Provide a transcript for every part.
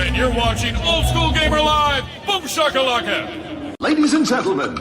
and you're watching Old School Gamer Live. Boom shakalaka! Ladies and gentlemen,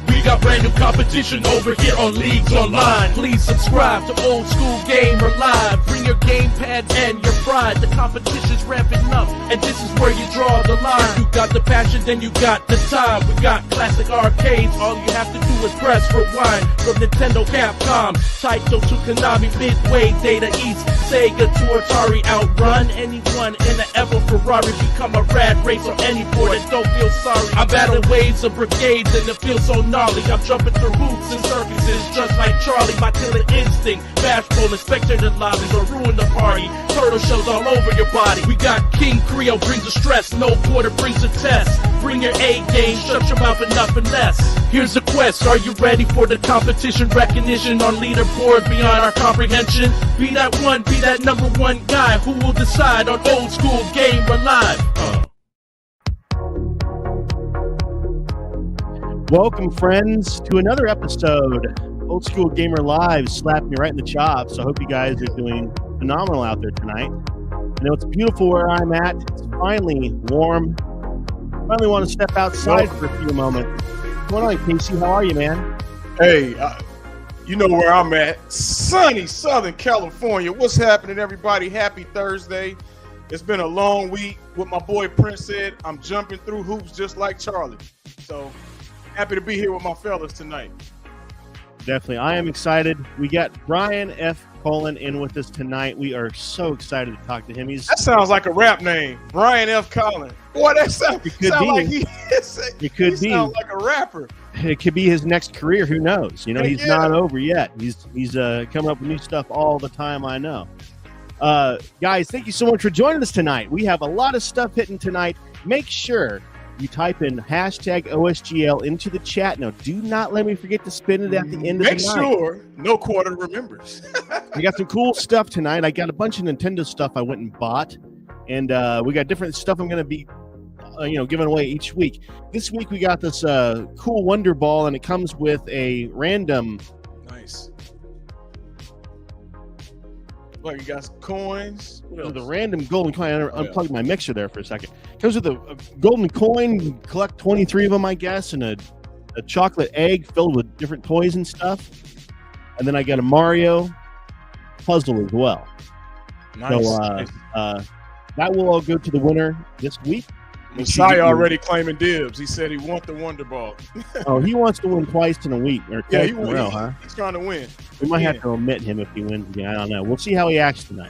we got brand new competition over here on Leagues Online. Please subscribe to Old School Gamer Live. Bring your gamepad and your pride. The competition's ramping up, and this is where you draw the line. If you got the passion, then you got the time. We got classic arcades. All you have to do is press rewind. From Nintendo, Capcom, Taito to Konami, Midway, Data East, Sega to Atari. Outrun anyone in an ever Ferrari. Become a rad race on any board and don't feel sorry. I battle waves of brigades and it feels so gnarly. I'm jumping through hoops and circuses just like Charlie. My killer instinct, bashful and spectator lobbies will ruin the party. Turtle shells all over your body. We got King Creole brings the stress, no quarter brings the test. Bring your A game, shut your mouth and nothing less. Here's the quest, are you ready for the competition? Recognition on leaderboard beyond our comprehension. Be that one, be that number one guy who will decide on Old School Gamer Live. Welcome, friends, to another episode. Old School Gamer Live slapped me right in the chops. I hope you guys are doing phenomenal out there tonight. I know it's beautiful where I'm at. It's finally warm. Finally want to step outside for a few moments. What's going on, Casey? How are you, man? Hey, you know where I'm at. Sunny Southern California. What's happening, everybody? Happy Thursday. It's been a long week. What my boy Prince said, I'm jumping through hoops just like Charlie. So happy to be here with my fellas tonight. Definitely. I am excited. We got Brian F. COLIN in with us tonight. We are so excited to talk to him. That sounds like a rap name. Brian F. COLIN. Boy, that sounds like he sounds like a rapper. It could be his next career. Who knows? You know, he's not over yet. He's coming up with new stuff all the time, I know. Guys, thank you so much for joining us tonight. We have a lot of stuff hitting tonight. Make sure you type in hashtag OSGL into the chat. Now, do not let me forget to spin it at the end of the night. Make sure no quarter remembers. We got some cool stuff tonight. I got a bunch of Nintendo stuff I went and bought. And we got different stuff I'm going to be giving away each week. This week we got this cool Wonder Ball, and it comes with a random. Nice. Like you got some coins. The random golden coin. I unplugged my mixer there for a second. Comes with a golden coin. You collect 23 of them, I guess, and a chocolate egg filled with different toys and stuff. And then I got a Mario puzzle as well. Nice. So that will all go to the winner this week. Messiah already claiming dibs. He said he wants the Wonder Ball. Oh, he wants to win twice in a week or twice in a row, huh? He's trying to win. We might have to omit him if he wins again. I don't know. We'll see how he acts tonight.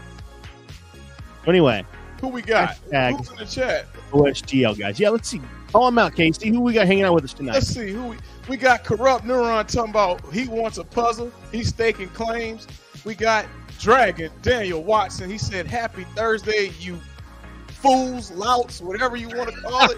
But anyway, who we got? Who's in the chat? OSGL guys. Yeah, let's see. Call him out, Casey. Who we got hanging out with us tonight? Let's see who we got. Corrupt Neuron talking about he wants a puzzle. He's staking claims. We got Dragon Daniel Watson. He said, "Happy Thursday, you fools, louts, whatever you want to call it."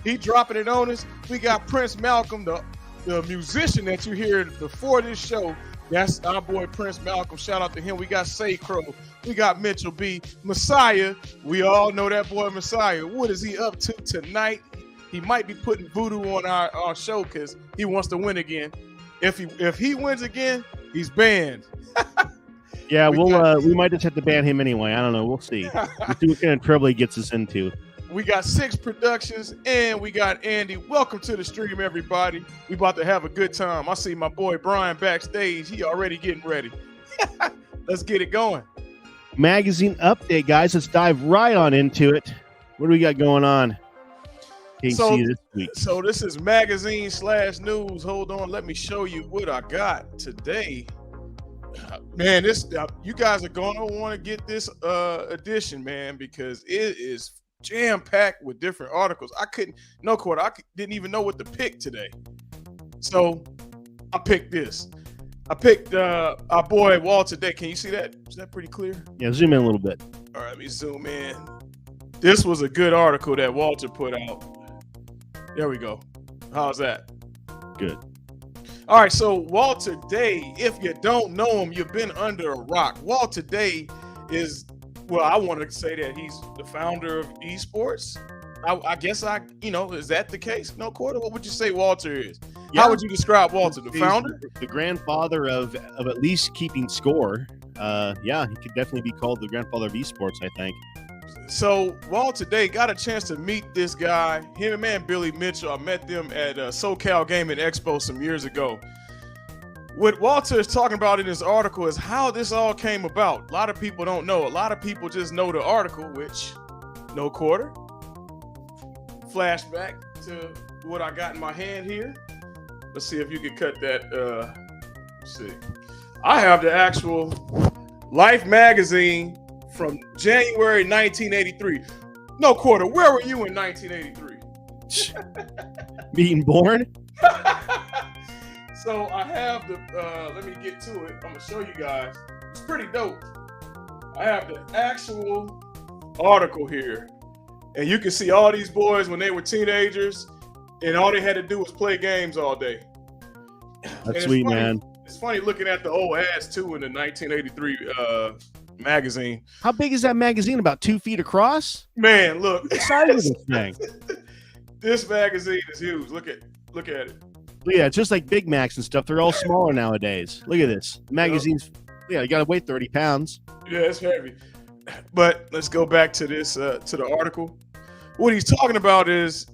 He dropping it on us. We got Prince Malcolm, the musician that you heard before this show. That's our boy Prince Malcolm. Shout out to him. We got Say Crow. We got Mitchell B. Messiah. We all know that boy Messiah. What is he up to tonight? He might be putting voodoo on our show because he wants to win again. If he wins again, he's banned. Yeah, we might just have to ban him anyway. I don't know. We'll see. We'll see what kind of trouble he gets us into. We got Six Productions and we got Andy. Welcome to the stream, everybody. We about to have a good time. I see my boy Brian backstage. He already getting ready. Let's get it going. Magazine update, guys. Let's dive right on into it. What do we got going on? This week. So this is magazine/news. Hold on. Let me show you what I got today. Man, you guys are going to want to get this edition, man, because it is jam-packed with different articles. I didn't even know what to pick today. So I picked this. I picked our boy Walter Day. Can you see that? Is that pretty clear? Yeah, zoom in a little bit. All right, let me zoom in. This was a good article that Walter put out. There we go. How's that? Good. All right, so Walter Day, if you don't know him, you've been under a rock. Walter Day is, well, I want to say that he's the founder of esports. I guess is that the case? No quarter? What would you say Walter is? Yeah. How would you describe Walter? The founder? The grandfather of at least keeping score. Yeah, he could definitely be called the grandfather of esports, I think. So Walter Day got a chance to meet this guy. Him and man Billy Mitchell. I met them at SoCal Gaming Expo some years ago. What Walter is talking about in this article is how this all came about. A lot of people don't know. A lot of people just know the article, which no quarter. Flashback to what I got in my hand here. Let's see if you can cut that. Let's see. I have the actual Life magazine from January 1983. No quarter. Where were you in 1983? Being born? So I have the, let me get to it. I'm gonna show you guys. It's pretty dope. I have the actual article here. And you can see all these boys when they were teenagers and all they had to do was play games all day. That's sweet, funny, man. It's funny looking at the old ads too in the 1983 magazine. How big is that magazine? About 2 feet across? Man, look. The size of this thing. This magazine is huge. Look at it. Yeah, it's just like Big Macs and stuff. They're all smaller nowadays. Look at this. The magazine's, you got to weigh 30 pounds. Yeah, it's heavy. But let's go back to this, to the article. What he's talking about is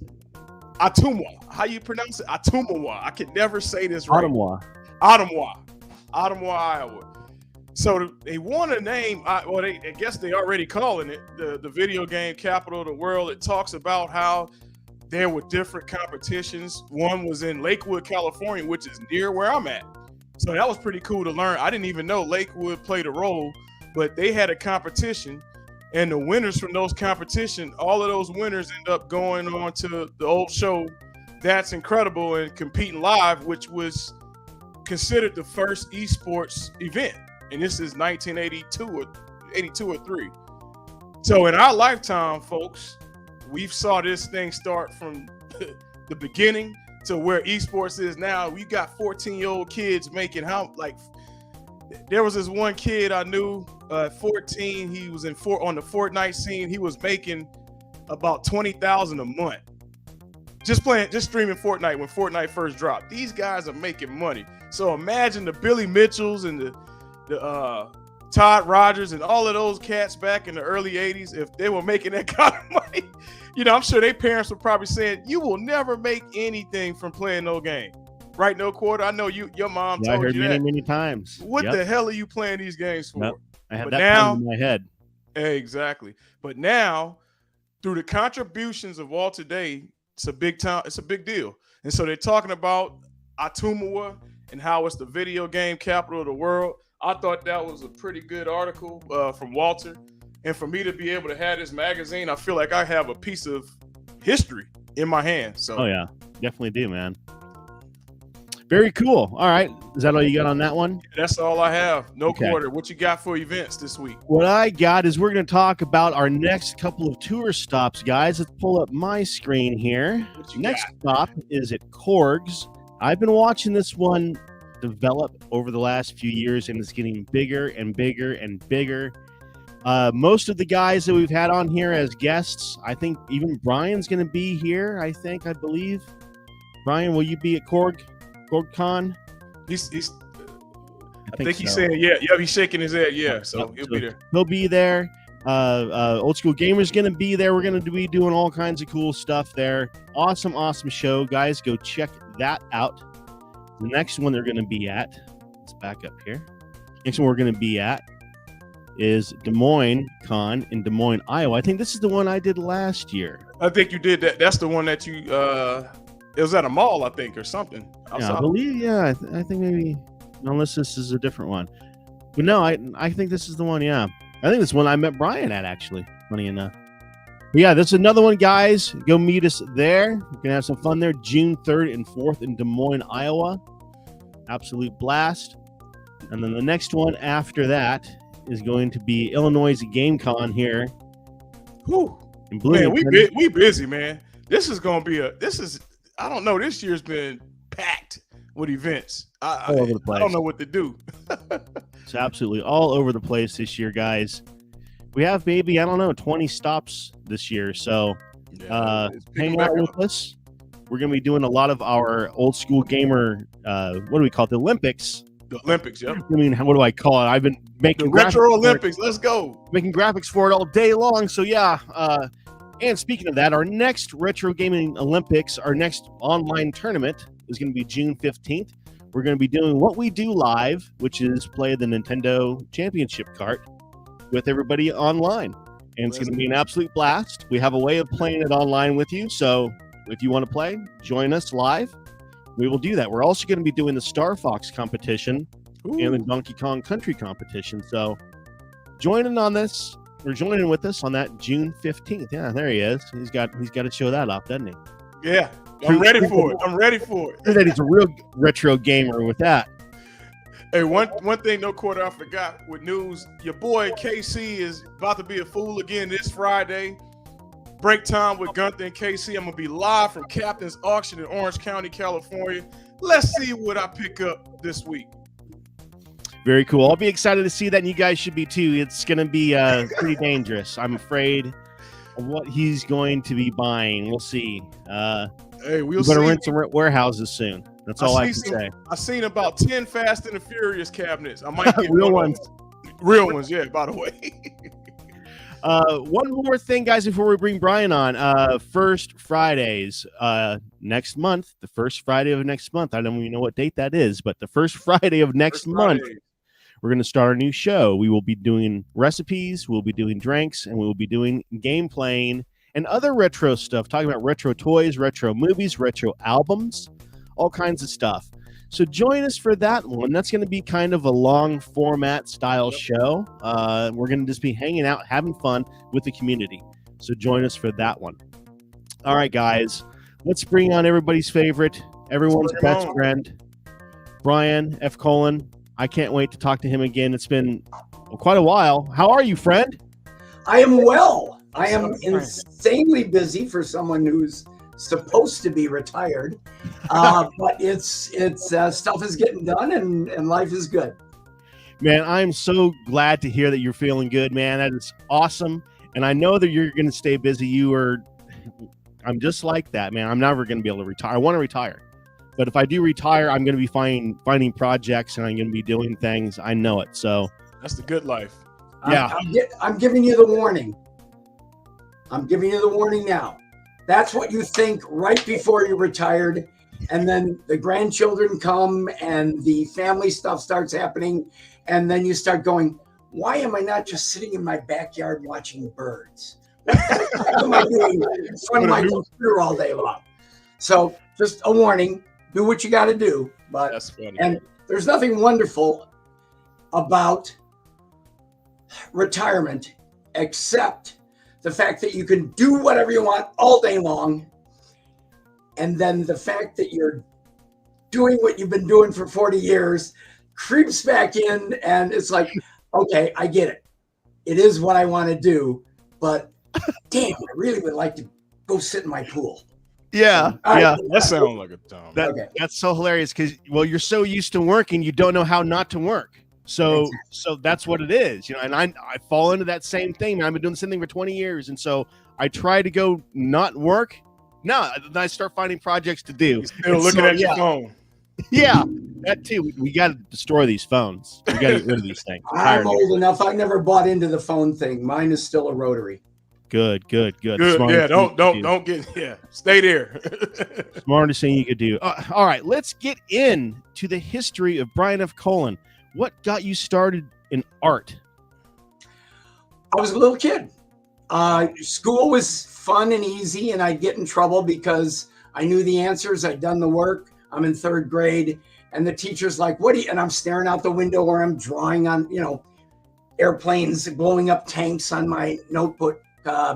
Ottumwa. How you pronounce it? Ottumwa. I can never say this right. Ottumwa, Iowa. So they want to name, well, I guess they already calling it the video game capital of the world. It talks about how there were different competitions. One was in Lakewood, California, which is near where I'm at. So that was pretty cool to learn. I didn't even know Lakewood played a role, but they had a competition, and the winners from those competitions, all of those winners end up going on to the old show That's Incredible and competing live, which was considered the first esports event. And this is 1982 or 82 or 3. So in our lifetime, folks, we've saw this thing start from the beginning to where esports is now. We got 14-year-old kids making there was this one kid I knew at 14. He was on the Fortnite scene. He was making about $20,000 a month. Just streaming Fortnite when Fortnite first dropped. These guys are making money. So imagine the Billy Mitchells and the Todd Rogers and all of those cats back in the early 80s, if they were making that kind of money, I'm sure their parents were probably saying, you will never make anything from playing no game. Right, no quarter? I know your mom told I heard you many times. What the hell are you playing these games for? Yep. I had but that now, in my head. Exactly. But now, through the contributions of Walter Day, it's a big deal. And so they're talking about Ottumwa and how it's the video game capital of the world. I thought that was a pretty good article from Walter. And for me to be able to have this magazine, I feel like I have a piece of history in my hand. So, oh yeah, definitely do, man. Very cool. All right. Is that all you got on that one? That's all I have. No quarter. What you got for events this week? What I got is we're going to talk about our next couple of tour stops, guys. Let's pull up my screen here. Next stop is at Korg's. I've been watching this one develop over the last few years, and it's getting bigger and bigger and bigger. Most of the guys that we've had on here as guests, I think even Brian's going to be here, I believe. Brian, will you be at KorgCon? I think he's saying, yeah, he's shaking his head, yeah. So he'll be there. He'll be there. Old School Gamer's going to be there. We're going to be doing all kinds of cool stuff there. Awesome show, guys. Go check that out. The next one they're going to be at, let's back up here. Next one we're going to be at is Des Moines Con in Des Moines, Iowa. I think this is the one I did last year. I think you did that. That's the one that you it was at a mall, I think, or something. Yeah, I believe. Yeah, I think maybe, unless this is a different one. But no, I think this is the one. Yeah, I think this one I met Brian at, actually. Funny enough. But yeah, this is another one, guys. Go meet us there. We're gonna have some fun there. June 3rd and 4th in Des Moines, Iowa. Absolute blast. And then the next one after that is going to be Illinois GameCon here. Whew. In Bloomington. Man, we busy, man. This is gonna be I don't know. This year's been packed with events. All over the place. I don't know what to do. It's absolutely all over the place this year, guys. We have maybe, 20 stops this year. So hang out with us. We're going to be doing a lot of our Old School Gamer, what do we call it? The Olympics The Olympics, yep. I mean, what do I call it? I've been making The Retro graphics Olympics. Let's go. making graphics for it all day long. So yeah. And speaking of that, our next Retro Gaming Olympics, our next online tournament is going to be June 15th. We're going to be doing what we do live, which is play the Nintendo Championship Kart with everybody online. And it's going to be an absolute blast. We have a way of playing it online with you. So if you want to play, join us live. We will do that. We're also going to be doing the Star Fox competition and the Donkey Kong Country competition. So join in on this. Or join in with us on that June 15th. Yeah, there he is. He's got to show that off, doesn't he? Yeah, I'm ready for it. I'm ready for it. That he's a real retro gamer with that. Hey, one thing, no quarter, I forgot with news. Your boy KC is about to be a fool again this Friday. Break time with Gunther and KC. I'm gonna be live from Captain's Auction in Orange County, California. Let's see what I pick up this week. Very cool. I'll be excited to see that, and you guys should be too. It's going to be pretty dangerous. I'm afraid of what he's going to be buying. We'll see. Hey, we'll see. We're going to rent some warehouses soon. That's all I can say. I've seen about 10 Fast and the Furious cabinets. I might get real ones. Real ones, yeah, by the way. One more thing, guys, before we bring Brian on. First Fridays next month, the first Friday of next month. I don't even know what date that is, but the first Friday of next month, we're going to start a new show. We will be doing recipes, we'll be doing drinks, and we will be doing game playing and other retro stuff, talking about retro toys, retro movies, retro albums, all kinds of stuff. So join us for that one. That's going to be kind of a long format style show. We're going to just be hanging out, having fun with the community. So join us for that one. All right, guys, let's bring on everybody's favorite, everyone's best friend, Brian F. Colin. I can't wait to talk to him again. It's been quite a while. How are you, friend? I am well. I am insanely busy for someone who's supposed to be retired, but it's stuff is getting done and life is good. Man, I'm so glad to hear that you're feeling good, man. That is awesome, and I know that you're going to stay busy. I'm just like that, man. I'm never going to be able to retire. I want to retire, but if I do retire, I'm going to be finding projects and I'm going to be doing things. I know it. So that's the good life. Yeah, I'm giving you the warning. I'm giving you the warning now. That's what you think right before you're retired. And then the grandchildren come and the family stuff starts happening. And then you start going, why am I not just sitting in my backyard watching birds? What am I doing in front of my computer all day long? So just a warning, do what you got to do. But that's funny. And there's nothing wonderful about retirement except the fact that you can do whatever you want all day long. And then the fact that you're doing what you've been doing for 40 years creeps back in. And it's like, okay, I get it. It is what I want to do. But damn, I really would like to go sit in my pool. Yeah. That sounds like a dumb. That's so hilarious because, well, you're so used to working, you don't know how not to work. So that's what it is, and I fall into that same thing. I've been doing the same thing for 20 years. And so I try to go not work. No, then I start finding projects to do. You're still looking at your phone. Yeah, that too. We got to destroy these phones. We got to get rid of these things. I'm old enough. I never bought into the phone thing. Mine is still a rotary. Good. Smart. Yeah, don't get. Yeah, stay there. Smartest thing you could do. All right, let's get into the history of Brian F. Colin. What got you started in art? I was a little kid. School was fun and easy, and I'd get in trouble because I knew the answers. I'd done the work. I'm in third grade, and the teacher's like, "What do you?" And I'm staring out the window where I'm drawing on, airplanes blowing up tanks on my notebook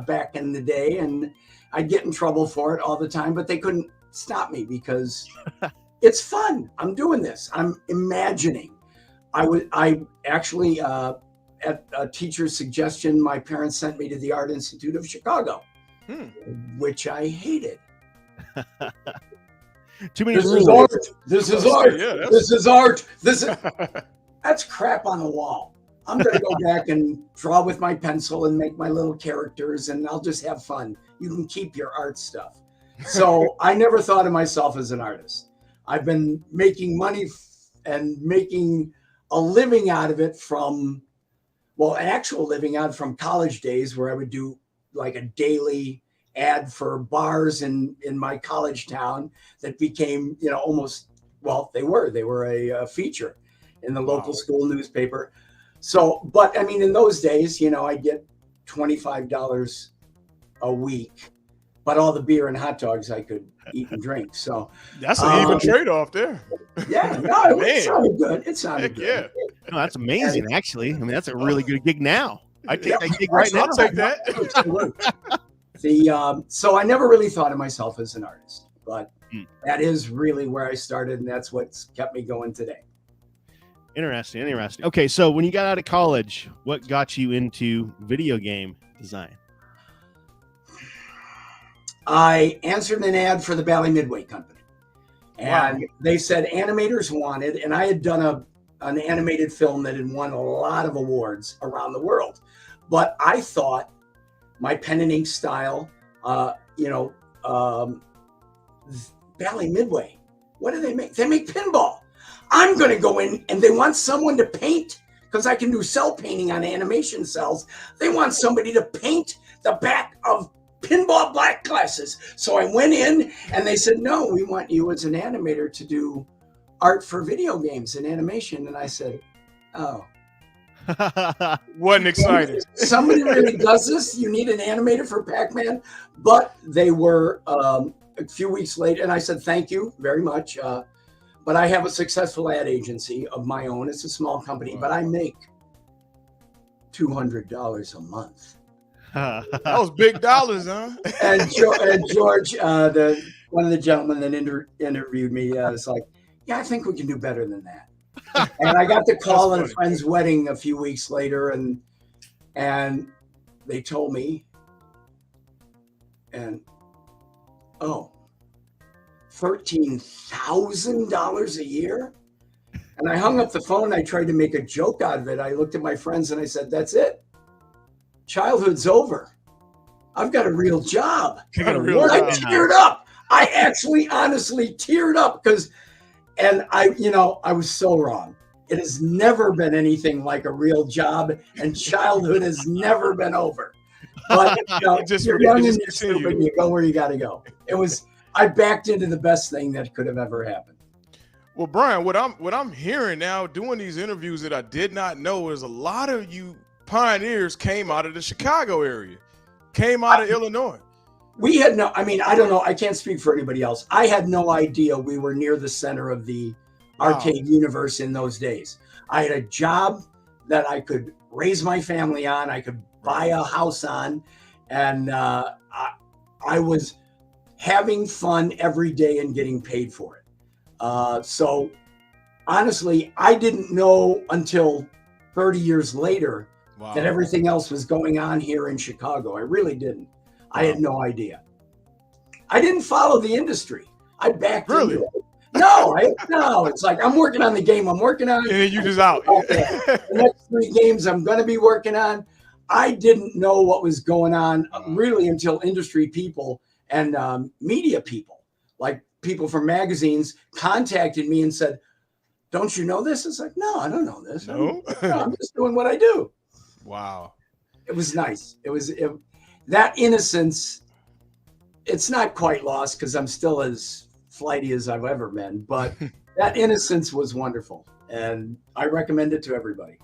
back in the day, and I'd get in trouble for it all the time. But they couldn't stop me because it's fun. I'm doing this. I'm imagining. I actually, at a teacher's suggestion, my parents sent me to the Art Institute of Chicago, which I hated. Too many rules. This is art. This is art. That's crap on the wall. I'm going to go back and draw with my pencil and make my little characters, and I'll just have fun. You can keep your art stuff. So I never thought of myself as an artist. I've been making money and making a living out of it from, well, an actual living out from college days where I would do like a daily ad for bars in my college town that became, almost, well, they were a feature in the local school newspaper. So, but I mean, in those days, I'd get $25 a week, but all the beer and hot dogs I could eat and drink. So that's an even trade-off there. Yeah, no, it sounded good. It sounded good. Yeah. No, that's amazing, actually. I mean, that's a really good gig now. I take that gig right now. I'll take that. So I never really thought of myself as an artist, but that is really where I started, and that's what's kept me going today. Interesting. Okay, so when you got out of college, what got you into video game design? I answered an ad for the Bally Midway Company, and they said animators wanted, and I had done an animated film that had won a lot of awards around the world, but I thought my pen and ink style, Bally Midway, what do they make? They make pinball. I'm going to go in, and they want someone to paint, because I can do cell painting on animation cells. They want somebody to paint the back of pinball black glasses. So I went in, and they said, no, we want you as an animator to do art for video games and animation. And I said, oh. Wasn't excited. Somebody really does this? You need an animator for Pac-Man? But they were a few weeks later, and I said, thank you very much. But I have a successful ad agency of my own. It's a small company, but I make $200 a month. That was big dollars, huh? And George, one of the gentlemen that interviewed me, was like, yeah, I think we can do better than that. And I got the call at a friend's wedding a few weeks later, and they told me, $13,000 a year? And I hung up the phone. I tried to make a joke out of it. I looked at my friends and I said, that's it. Childhood's over. I've got a real job. I teared up. I actually honestly teared up and I was so wrong. It has never been anything like a real job, and childhood has never been over. But you're young and you're stupid, you go where you got to go. I backed into the best thing that could have ever happened. Well, Brian, what I'm hearing now, doing these interviews that I did not know, is a lot of you pioneers came out of the Chicago area, came out of Illinois. We had I don't know. I can't speak for anybody else. I had no idea we were near the center of the arcade universe in those days. I had a job that I could raise my family on. I could buy a house on. And I was having fun every day and getting paid for it. So honestly, I didn't know until 30 years later that everything else was going on here in Chicago. I really didn't. I had no idea. I didn't follow the industry. I backed into it. No, it's like I'm working on the game I'm working on. And then you just out. The next 3 games I'm going to be working on. I didn't know what was going on really until industry people and media people, like people from magazines, contacted me and said, don't you know this? It's like, no, I don't know this. No? I'm just doing what I do. Wow. It was nice. That innocence, it's not quite lost because I'm still as flighty as I've ever been, but that innocence was wonderful, and I recommend it to everybody.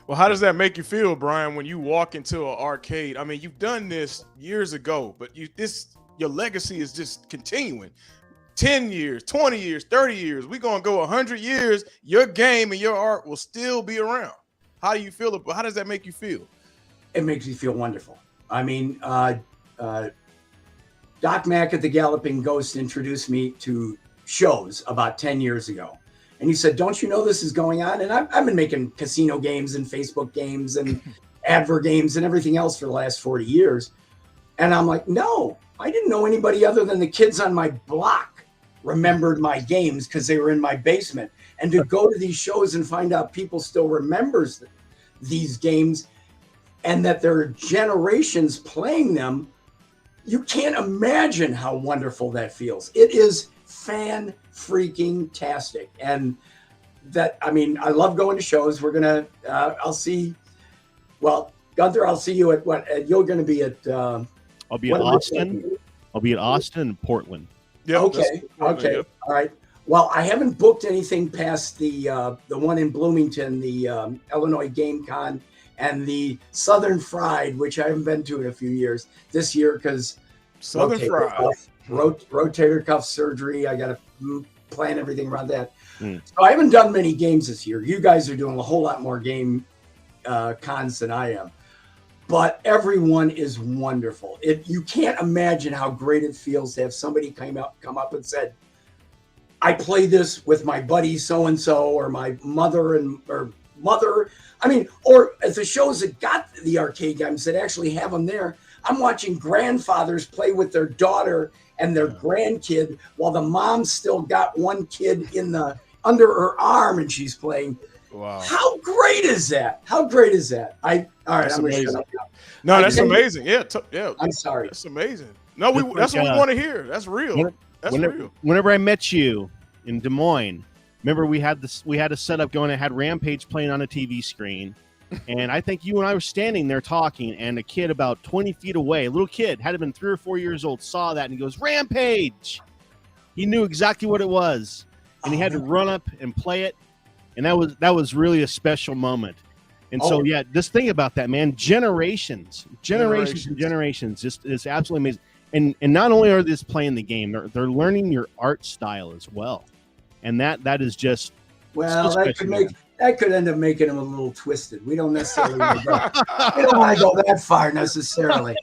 Well, how does that make you feel, Brian, when you walk into an arcade? I mean, you've done this years ago, but your legacy is just continuing. 10 years, 20 years, 30 years, we're going to go 100 years, your game and your art will still be around. How do you feel? How does that make you feel? It makes me feel wonderful. I mean, Doc Mack at the Galloping Ghost introduced me to shows about 10 years ago. And he said, don't you know this is going on? And I've been making casino games and Facebook games and advert games and everything else for the last 40 years. And I'm like, no, I didn't know anybody other than the kids on my block remembered my games because they were in my basement. And to go to these shows and find out people still remembers these games and that there are generations playing them, you can't imagine how wonderful that feels. It is fan-freaking-tastic. And I mean, I love going to shows. We're gonna. I'll see. Well, Gunther, I'll see you at what? You're going to be at. I'll be at Austin. I'll be at Austin and Portland. Yep, Okay. Okay. Yep. All right. Well, I haven't booked anything past the one in Bloomington, the Illinois Game Con, and the Southern Fried, which I haven't been to in a few years. This year, because Southern Fried rotator cuff surgery. I got to plan everything around that. So I haven't done many games this year. You guys are doing a whole lot more game cons than I am, but everyone is wonderful. You can't imagine how great it feels to have somebody come up and said, I play this with my buddy so-and-so or my mother or at the shows that got the arcade games that actually have them there, I'm watching grandfathers play with their daughter and their grandkid while the mom's still got one kid under her arm and she's playing. Wow. How great is that? How great is that? All right, that's I'm going to amazing. shut up now. No, that's amazing. Yeah, yeah. I'm sorry. That's amazing. No, that's what we want to hear. That's real. Real. Whenever I met you in Des Moines, remember we had a setup going that had Rampage playing on a TV screen. And I think you and I were standing there talking, and a kid about 20 feet away, a little kid, had been 3 or 4 years old, saw that and he goes, Rampage! He knew exactly what it was. And he had to run up and play it. And that was really a special moment. And so, yeah, just think about that, man. Generations, just it's absolutely amazing. And not only are they just playing the game, they're learning your art style as well. And that is just that could end up making them a little twisted. We don't necessarily want to go that far necessarily,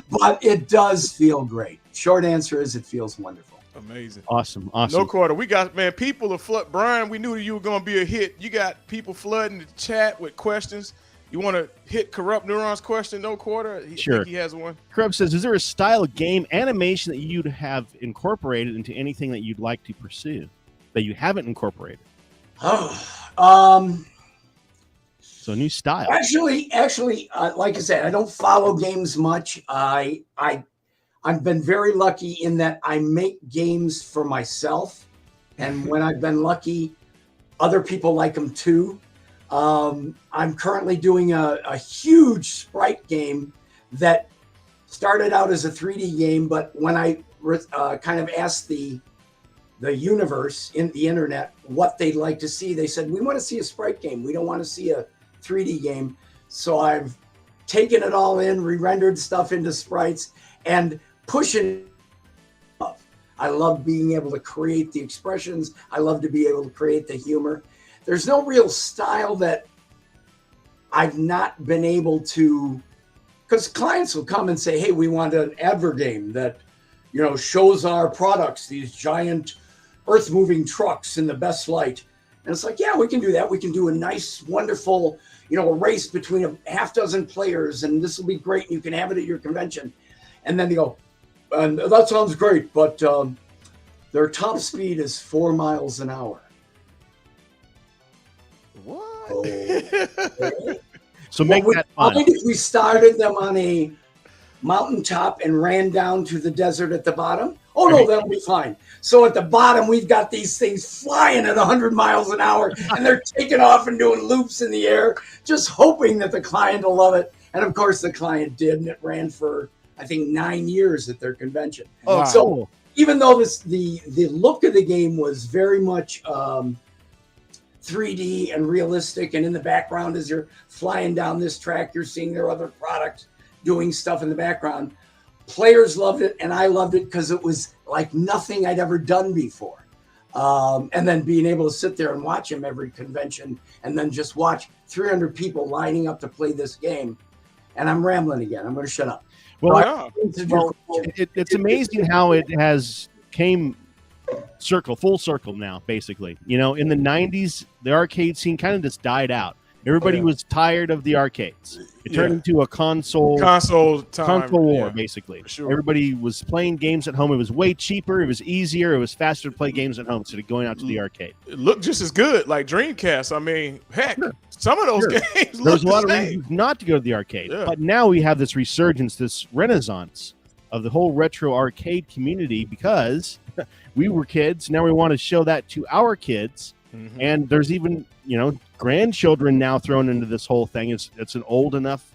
but it does feel great. Short answer is it feels wonderful. Amazing. Awesome. No quarter. We got, man, people are flood. Brian, we knew you were going to be a hit. You got people flooding the chat with questions. You want to hit Corrupt Neurons question, no quarter? Sure. He has one. Corrupt says, is there a style of game animation that you'd have incorporated into anything that you'd like to pursue that you haven't incorporated? So new style. Actually, like I said, I don't follow games much. I've been very lucky in that I make games for myself, and when I've been lucky, other people like them too. I'm currently doing a huge sprite game that started out as a 3D game, but when I kind of asked the universe in the internet what they'd like to see, they said, we want to see a sprite game. We don't want to see a 3D game. So I've taken it all in, re-rendered stuff into sprites, and pushing up. I love being able to create the expressions. I love to be able to create the humor. There's no real style that I've not been able to, because clients will come and say, hey, we want an advert game that, shows our products, these giant earth-moving trucks in the best light. And it's like, yeah, we can do that. We can do a nice, wonderful, a race between a half dozen players, and this will be great. You can have it at your convention. And then they go, and that sounds great, but their top speed is 4 miles an hour. What? Okay. So make that fun. If we started them on a mountaintop and ran down to the desert at the bottom? Oh, no, that'll be fine. So at the bottom, we've got these things flying at 100 miles an hour, and they're taking off and doing loops in the air, just hoping that the client will love it. And, of course, the client did, and it ran for, I think, 9 years at their convention. Oh, wow. So even though the look of the game was very much 3D and realistic, and in the background as you're flying down this track, you're seeing their other products doing stuff in the background. Players loved it, and I loved it because it was like nothing I'd ever done before. And then being able to sit there and watch them every convention, and then just watch 300 people lining up to play this game. And I'm rambling again. I'm going to shut up. Well, it's amazing how it has came full circle now, basically. In the 90s, the arcade scene kind of just died out. Everybody was tired of the arcades. It turned into a console war, basically. Sure. Everybody was playing games at home. It was way cheaper. It was easier. It was faster to play games at home instead of going out to the arcade. It looked just as good, like Dreamcast. I mean, heck, some of those games look There's a lot of reasons not to go to the arcade. Yeah. But now we have this resurgence, this renaissance of the whole retro arcade community because we were kids. Now we want to show that to our kids. And there's even, grandchildren now thrown into this whole thing. It's an old enough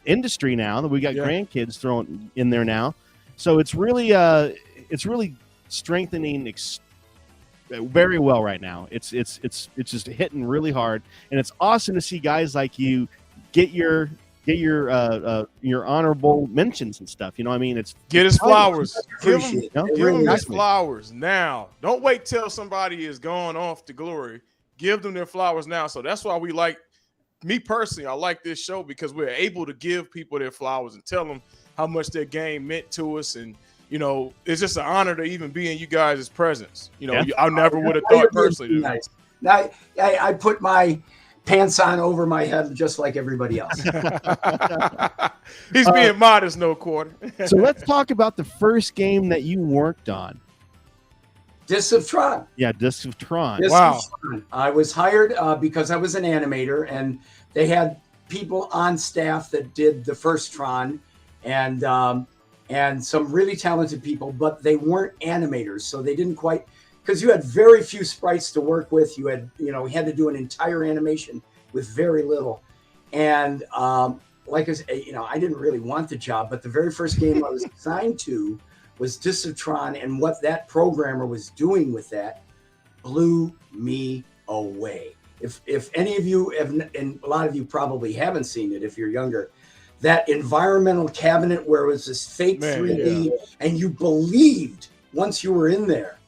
industry now that we got grandkids thrown in there now. So it's really strengthening very well right now. It's just hitting really hard, and it's awesome to see guys like you get your honorable mentions and stuff. You know what I mean? It's get his flowers. Give Really him his flowers now. Don't wait till somebody is gone off to glory. Give them their flowers now. So that's why we like, me personally, I like this show because we're able to give people their flowers and tell them how much their game meant to us. And, it's just an honor to even be in you guys' presence. I never would have thought personally. Nice. Now, I put my pants on over my head just like everybody else. He's being modest, no quarter. So let's talk about the first game that you worked on. Discs of Tron. Yeah, Discs of Tron. Wow. I was hired because I was an animator, and they had people on staff that did the first Tron, and some really talented people, but they weren't animators, so they didn't quite, because you had very few sprites to work with. You had, we had to do an entire animation with very little. And like I said, I didn't really want the job, but the very first game I was assigned to was Discs of Tron, and what that programmer was doing with that blew me away. If any of you have, and a lot of you probably haven't seen it if you're younger, that environmental cabinet where it was this fake 3D, and you believed once you were in there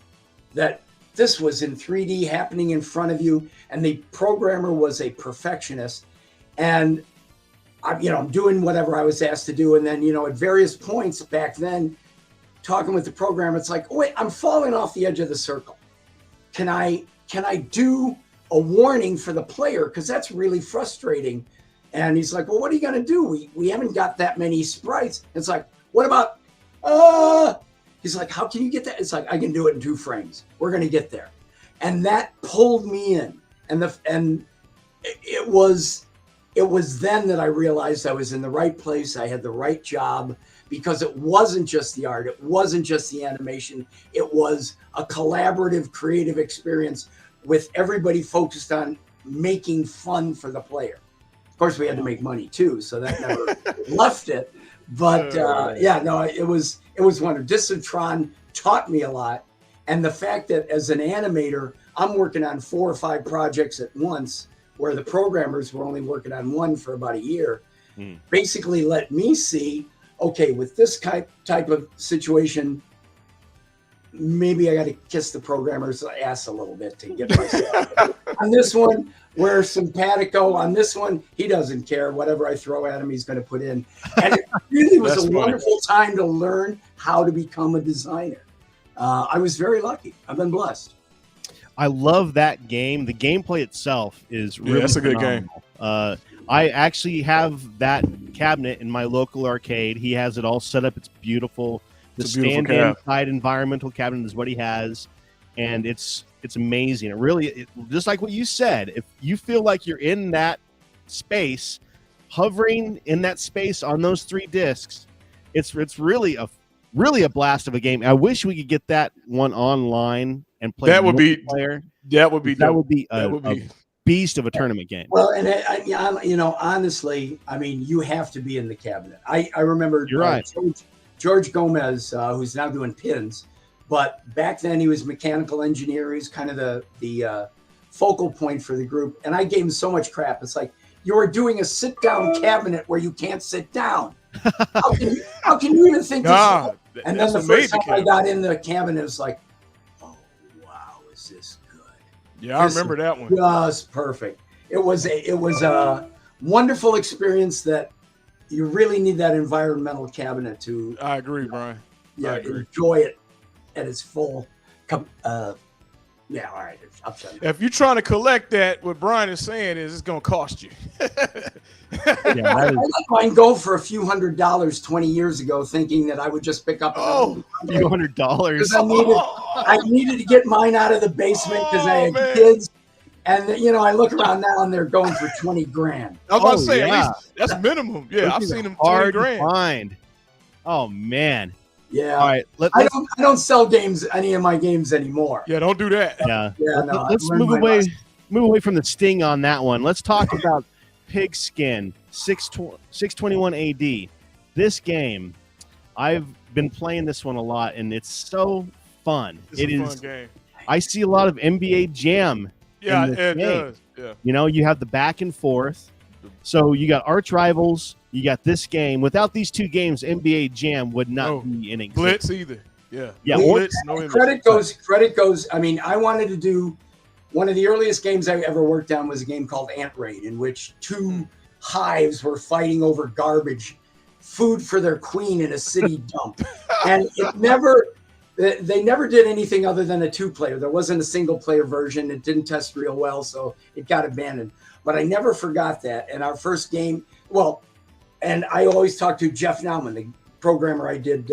that this was in 3D happening in front of you, and the programmer was a perfectionist. And I'm doing whatever I was asked to do, and then at various points back then, talking with the programmer, it's like, oh, wait, I'm falling off the edge of the circle. Can I do a warning for the player, because that's really frustrating? And he's like, well, what are you going to do? We haven't got that many sprites. It's like, what about, he's like, how can you get that? It's like, I can do it in 2 frames. We're going to get there. And that pulled me in. And it was then that I realized I was in the right place. I had the right job, because it wasn't just the art. It wasn't just the animation. It was a collaborative, creative experience with everybody focused on making fun for the player. Of course, we had to make money too, so that never left it. But it was wonderful. Discs of Tron taught me a lot, and the fact that as an animator, I'm working on 4 or 5 projects at once, where the programmers were only working on one for about a year, basically let me see, okay, with this type of situation, maybe I got to kiss the programmer's ass a little bit to get myself. On this one, we're simpatico. On this one, he doesn't care. Whatever I throw at him, he's going to put in. And it really was a wonderful time to learn how to become a designer. I was very lucky. I've been blessed. I love that game. The gameplay itself is really that's a good phenomenal. I actually have that cabinet in my local arcade. He has it all set up. It's beautiful. The stand-in side environmental cabinet is what he has, and it's amazing. It really, just like what you said, if you feel like you're in that space, hovering in that space on those 3 discs, it's really a blast of a game. I wish we could get that one online and play. That would be a beast of a tournament game. Well, and honestly, I mean, you have to be in the cabinet. I remember. You're right. George Gomez, who's now doing pins, but back then he was mechanical engineer. He was kind of the focal point for the group, and I gave him so much crap. It's like, you are doing a sit-down cabinet where you can't sit down. How can you even think this? And then the first time I got in the cabinet, it was like, oh wow, is this good? Yeah, I remember that one. Just perfect. It was a wonderful experience that you really need that environmental cabinet to. I agree, Brian. Yeah, enjoy it at its full. Yeah, all right. If you're trying to collect that, what Brian is saying is it's going to cost you. I let mine go for a few $100s 20 years ago, thinking that I would just pick up a few $100. I needed to get mine out of the basement because I had kids. And I look around now and they're going for 20 grand. I was about to say, at least that's minimum. Yeah, I've seen them 20 grand. Find. Oh man, Yeah. All right, I don't sell any of my games anymore. Yeah, don't do that. yeah. Yeah, no, Let's I learned my lesson. move away from the sting on that one. Let's talk about Pigskin 621 AD. This game, I've been playing this one a lot, and it's so fun. It's a fun game. I see a lot of NBA Jam. Yeah, in this it game. does. Yeah. You know, you have the back and forth. So you got arch rivals. You got this game. Without these two games, NBA Jam would not be in existence. Blitz either. Yeah. Yeah. Blitz, no Credit goes. I mean, I wanted to do one of the earliest games I ever worked on was a game called Ant Raid, in which two hives were fighting over garbage, food for their queen in a city dump, and they never did anything other than a 2-player. There wasn't a single-player version. It didn't test real well, so it got abandoned. But I never forgot that. And our first game, and I always talk to Jeff Nauman, the programmer I did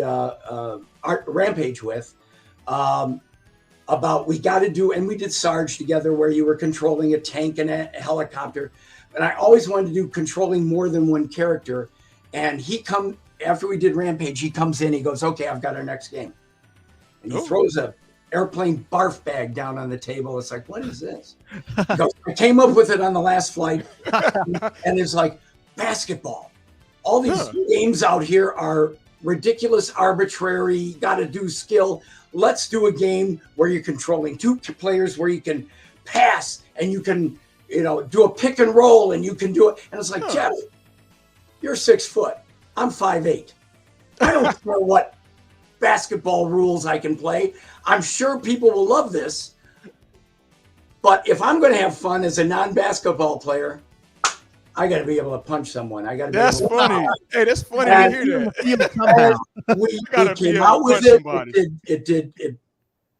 Rampage with, about we got to do, and we did Sarge together where you were controlling a tank and a helicopter. And I always wanted to do controlling more than one character. And after we did Rampage, he comes in, he goes, okay, I've got our next game. And he throws a airplane barf bag down on the table. It's like, what is this? He goes, I came up with it on the last flight. And it's like basketball. All these games out here are ridiculous, arbitrary, got to do skill. Let's do a game where you're controlling 2 players, where you can pass and you can, do a pick and roll and you can do it. And it's like, Jeff, you're 6 foot. I'm 5'8". I don't care what basketball rules I can play. I'm sure people will love this. But if I'm going to have fun as a non-basketball player, I got to be able to punch someone. I got to be That's able to funny. Hey, that's funny to hear that. We came out with it.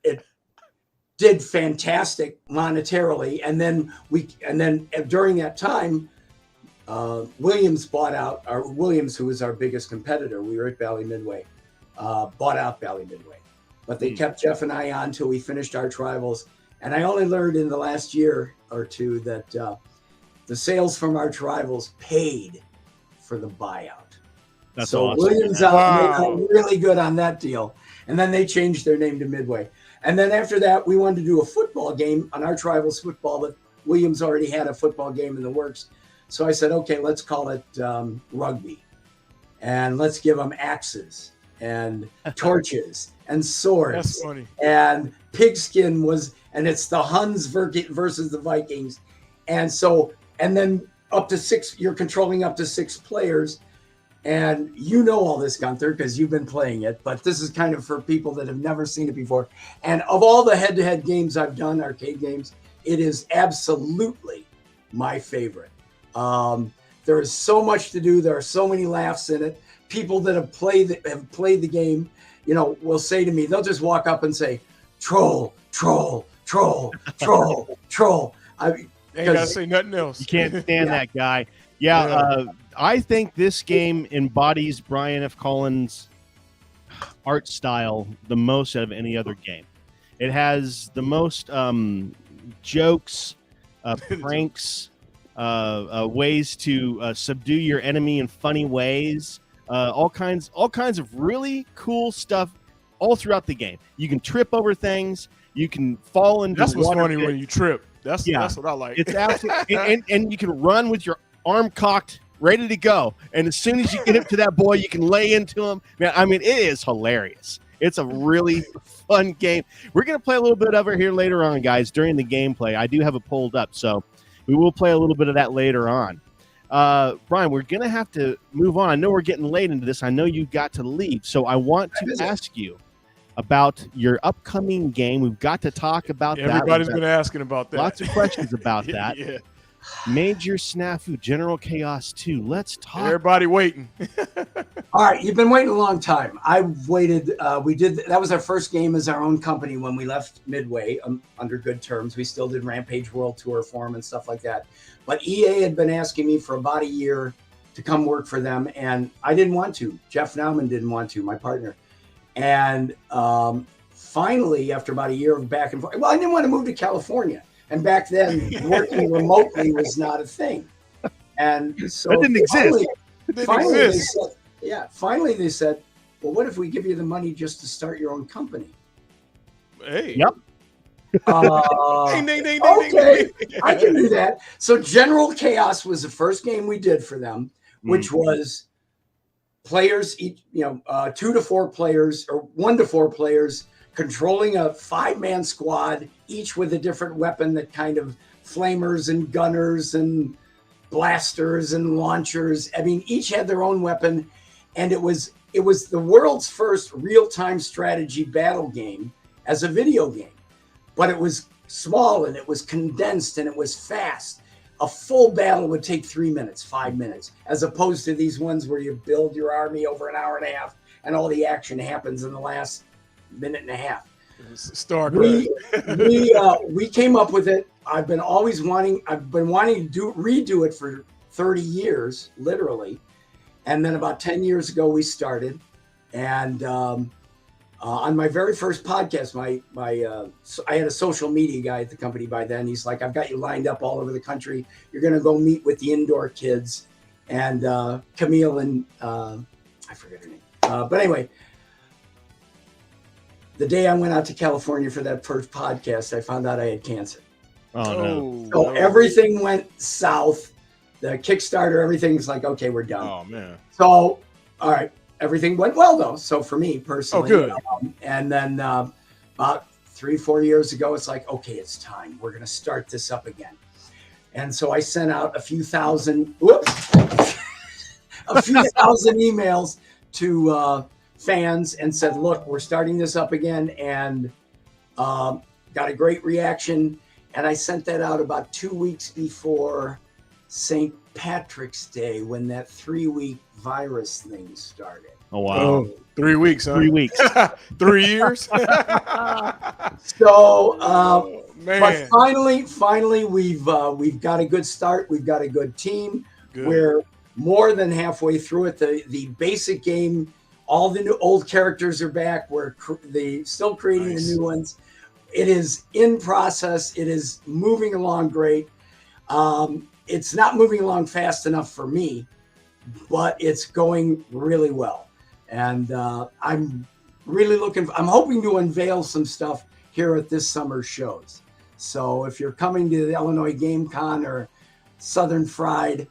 It did fantastic monetarily, and then during that time, Williams bought out Williams, who was our biggest competitor. We were at Valley Midway, bought out Valley Midway, but they kept Jeff and I on until we finished our Rivals. And I only learned in the last year or two that the sales from our Rivals paid for the buyout. That's so awesome. Williams out really good on that deal. And then they changed their name to Midway. And then after that, we wanted to do a football game on our Rivals football, but Williams already had a football game in the works. So I said, okay, let's call it rugby. And let's give them axes and torches and swords. That's funny. And pigskin and it's the Huns versus the Vikings. And then up to 6, you're controlling up to 6 players. And you know all this, Gunther, because you've been playing it, but this is kind of for people that have never seen it before. And of all the head-to-head games I've done, arcade games, it is absolutely my favorite. There is so much to do. There are so many laughs in it. People that have played the game, will say to me, they'll just walk up and say, troll, troll, troll, troll, troll. Ain't gotta say nothing else. You can't stand that guy. Yeah. I think this game embodies Brian F. Colin's art style the most out of any other game. It has the most jokes, pranks, ways to subdue your enemy in funny ways, all kinds of really cool stuff all throughout the game. You can trip over things. You can fall into That's what's water funny pit. when you trip. That's what I like. It's absolutely and you can run with your arm cocked, ready to go. And as soon as you get up to that boy, you can lay into him. Man, I mean, it is hilarious. It's a really fun game. We're going to play a little bit of it here later on, guys, during the gameplay. I do have it pulled up, so we will play a little bit of that later on. Brian, we're going to have to move on. I know we're getting late into this. I know you've got to leave. So I want to ask you about your upcoming game. We've got to talk about that. Everybody's been asking about that. Lots of questions about that. Yeah. Major Snafu, General Chaos 2. Let's talk. Everybody waiting. All right, you've been waiting a long time. I've waited. That was our first game as our own company when we left Midway under good terms. We still did Rampage World Tour for them and stuff like that. But EA had been asking me for about a year to come work for them, and I didn't want to. Jeff Nauman didn't want to, my partner. And finally, after about a year of back and forth, I didn't want to move to California. And back then, working remotely was not a thing. And so that didn't exist. Finally, they said, well, what if we give you the money just to start your own company? Hey. Yep. Ding, ding, ding, ding, Okay, ding, ding. I can do that. So General Chaos was the first game we did for them, which was players, each, 2 to 4 players or 1 to 4 players controlling a 5-man squad, each with a different weapon that kind of flamers and gunners and blasters and launchers. I mean, each had their own weapon, and it was the world's first real-time strategy battle game as a video game. But it was small and it was condensed and it was fast. A full battle would take 3 minutes, 5 minutes, as opposed to these ones where you build your army over an hour and a half and all the action happens in the last minute and a half. StarCraft. We came up with it. I've been wanting to redo it for 30 years, literally. And then about 10 years ago, we started. And on my very first podcast, I had a social media guy at the company by then. He's like, I've got you lined up all over the country. You're going to go meet with the indoor kids. And Camille and I forget her name. But anyway, the day I went out to California for that first podcast, I found out I had cancer. Oh, no. So everything went south. The Kickstarter, everything's like, okay, we're done. Oh, man. So, all right. Everything went well, though. So for me personally. Oh, good. And then about 3-4 years ago, it's like, okay, it's time. We're going to start this up again. And so I sent out a few thousand emails to fans and said, look, we're starting this up again, and got a great reaction. And I sent that out about 2 weeks before St. Patrick's Day, when that 3-week virus thing started. Oh, wow. Oh, 3 weeks, huh? 3 weeks. 3 years? So, man. but finally, we've got a good start. We've got a good team. Good. We're more than halfway through it. The basic game, all the new old characters are back. We're still creating the new ones. It is in process. It is moving along great. It's not moving along fast enough for me, but it's going really well. And I'm really I'm hoping to unveil some stuff here at this summer's shows. So if you're coming to the Illinois Game Con or Southern Fried,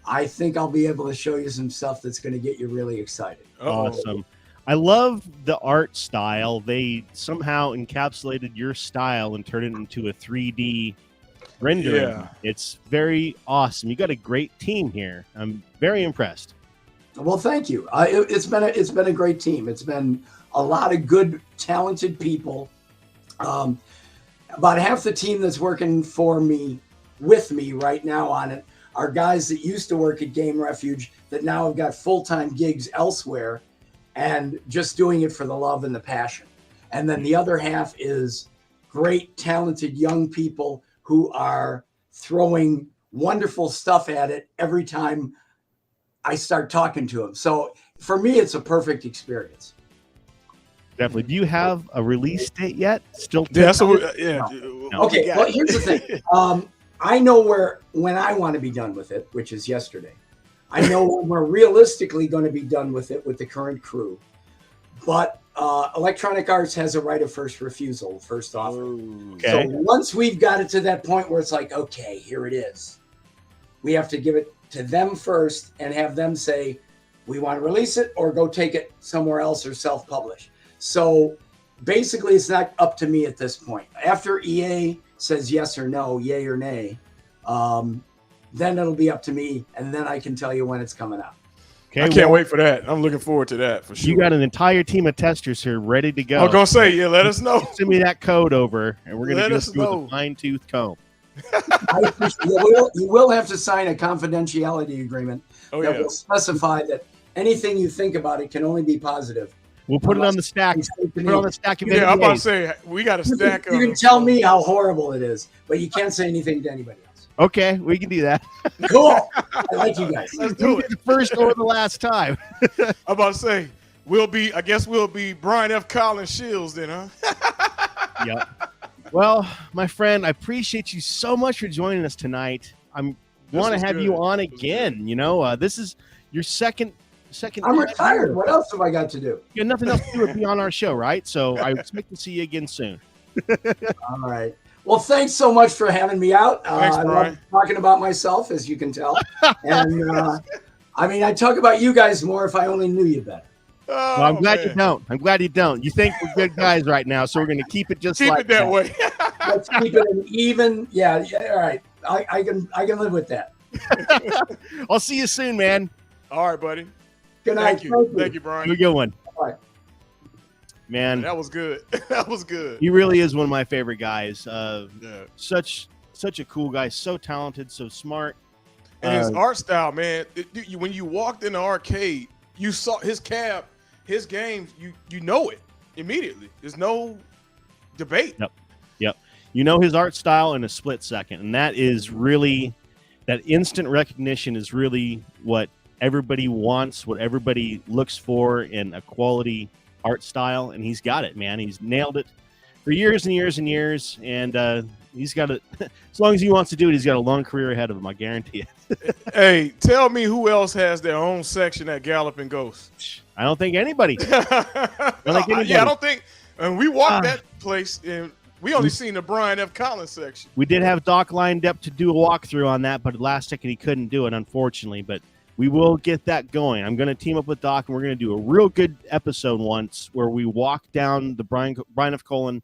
I think I'll be able to show you some stuff that's going to get you really excited. Awesome. I love the art style. They somehow encapsulated your style and turned it into a 3D rendering. Yeah. It's very awesome. You got a great team here. I'm very impressed. Well, thank you. It's been a great team. It's been a lot of good, talented people. About half the team that's working with me right now on it are guys that used to work at Game Refuge that now have got full-time gigs elsewhere and just doing it for the love and the passion. And then the other half is great, talented young people who are throwing wonderful stuff at it every time I start talking to them. So for me, it's a perfect experience. Definitely. Do you have a release date yet? Still? Yeah. So No. Okay. Well, here's the thing. I know when I want to be done with it, which is yesterday. I know when we're realistically going to be done with it with the current crew. But Electronic Arts has a right of first refusal, first offer. Okay. So once we've got it to that point where it's like, okay, here it is, we have to give it to them first and have them say, we want to release it or go take it somewhere else or self-publish. So basically, it's not up to me at this point. After EA says yes or no, yay or nay, then it'll be up to me, and then I can tell you when it's coming out. Okay, I can't wait for that. I'm looking forward to that for sure. You got an entire team of testers here ready to go. I was gonna say, yeah, let us know. Send me that code over, and we're gonna Let go us through know. with a fine-tooth comb. I appreciate you will have to sign a confidentiality agreement Oh that yeah. will specify that anything you think about it can only be positive. We'll put it on the stack. Put it on the stack of Yeah, I'm about to NDAs. say we got a stack You of. can tell me how horrible it is, but you can't say anything to anybody else. Okay, we can do that. Cool. I like you guys. Let's do it. The first or the last time. I'm about to say I guess we'll be Brian F. Collins Shields then, huh? Yep. Well, my friend, I appreciate you so much for joining us tonight. I want to was have good. you on This was again. You know, this is your second second. I'm time retired. here. What else have I got to do? You got nothing else to do but be on our show, right? So I expect to see you again soon. All right. Well, thanks so much for having me out. Thanks, I Brian. love talking about myself, as you can tell. And I talk about you guys more if I only knew you better. Oh, Well, I'm glad man. you don't. I'm glad you don't. You think we're good guys right now, so we're going to keep it just Keep like it that way. Let's keep it an even. Yeah. All right. I can live with that. I'll see you soon, man. All right, buddy. Good night. Thank you. Thank you, Have Brian. a good one. All right. Man, That was good. That was good. he really is one of my favorite guys. Yeah. Such a cool guy, so talented, so smart. And his art style, man. When you walked in the arcade, you saw his cab, his games. You know it immediately. There's no debate. Yep. You know his art style in a split second, and that is really that instant recognition is really what everybody wants, what everybody looks for in a quality art style, and he's got it, man. He's nailed it for years and years and years, and he's got it. As long as he wants to do it, he's got a long career ahead of him. I guarantee it. Hey, tell me who else has their own section at Galloping Ghost? I don't think anybody. Yeah, I don't think. And we walked that place, and we only seen the Brian F. Collins section. We did have Doc lined up to do a walkthrough on that, but last second he couldn't do it, unfortunately. But we will get that going. I'm going to team up with Doc, and we're going to do a real good episode once where we walk down the Brian F. COLIN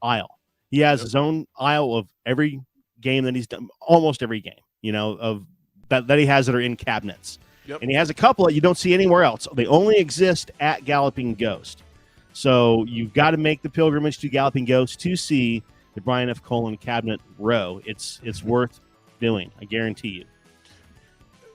aisle. He has his own aisle of every game that he's done, almost every game, of that he has that are in cabinets. Yep. And he has a couple that you don't see anywhere else. They only exist at Galloping Ghost. So you've got to make the pilgrimage to Galloping Ghost to see the Brian F. COLIN cabinet row. It's worth doing, I guarantee you.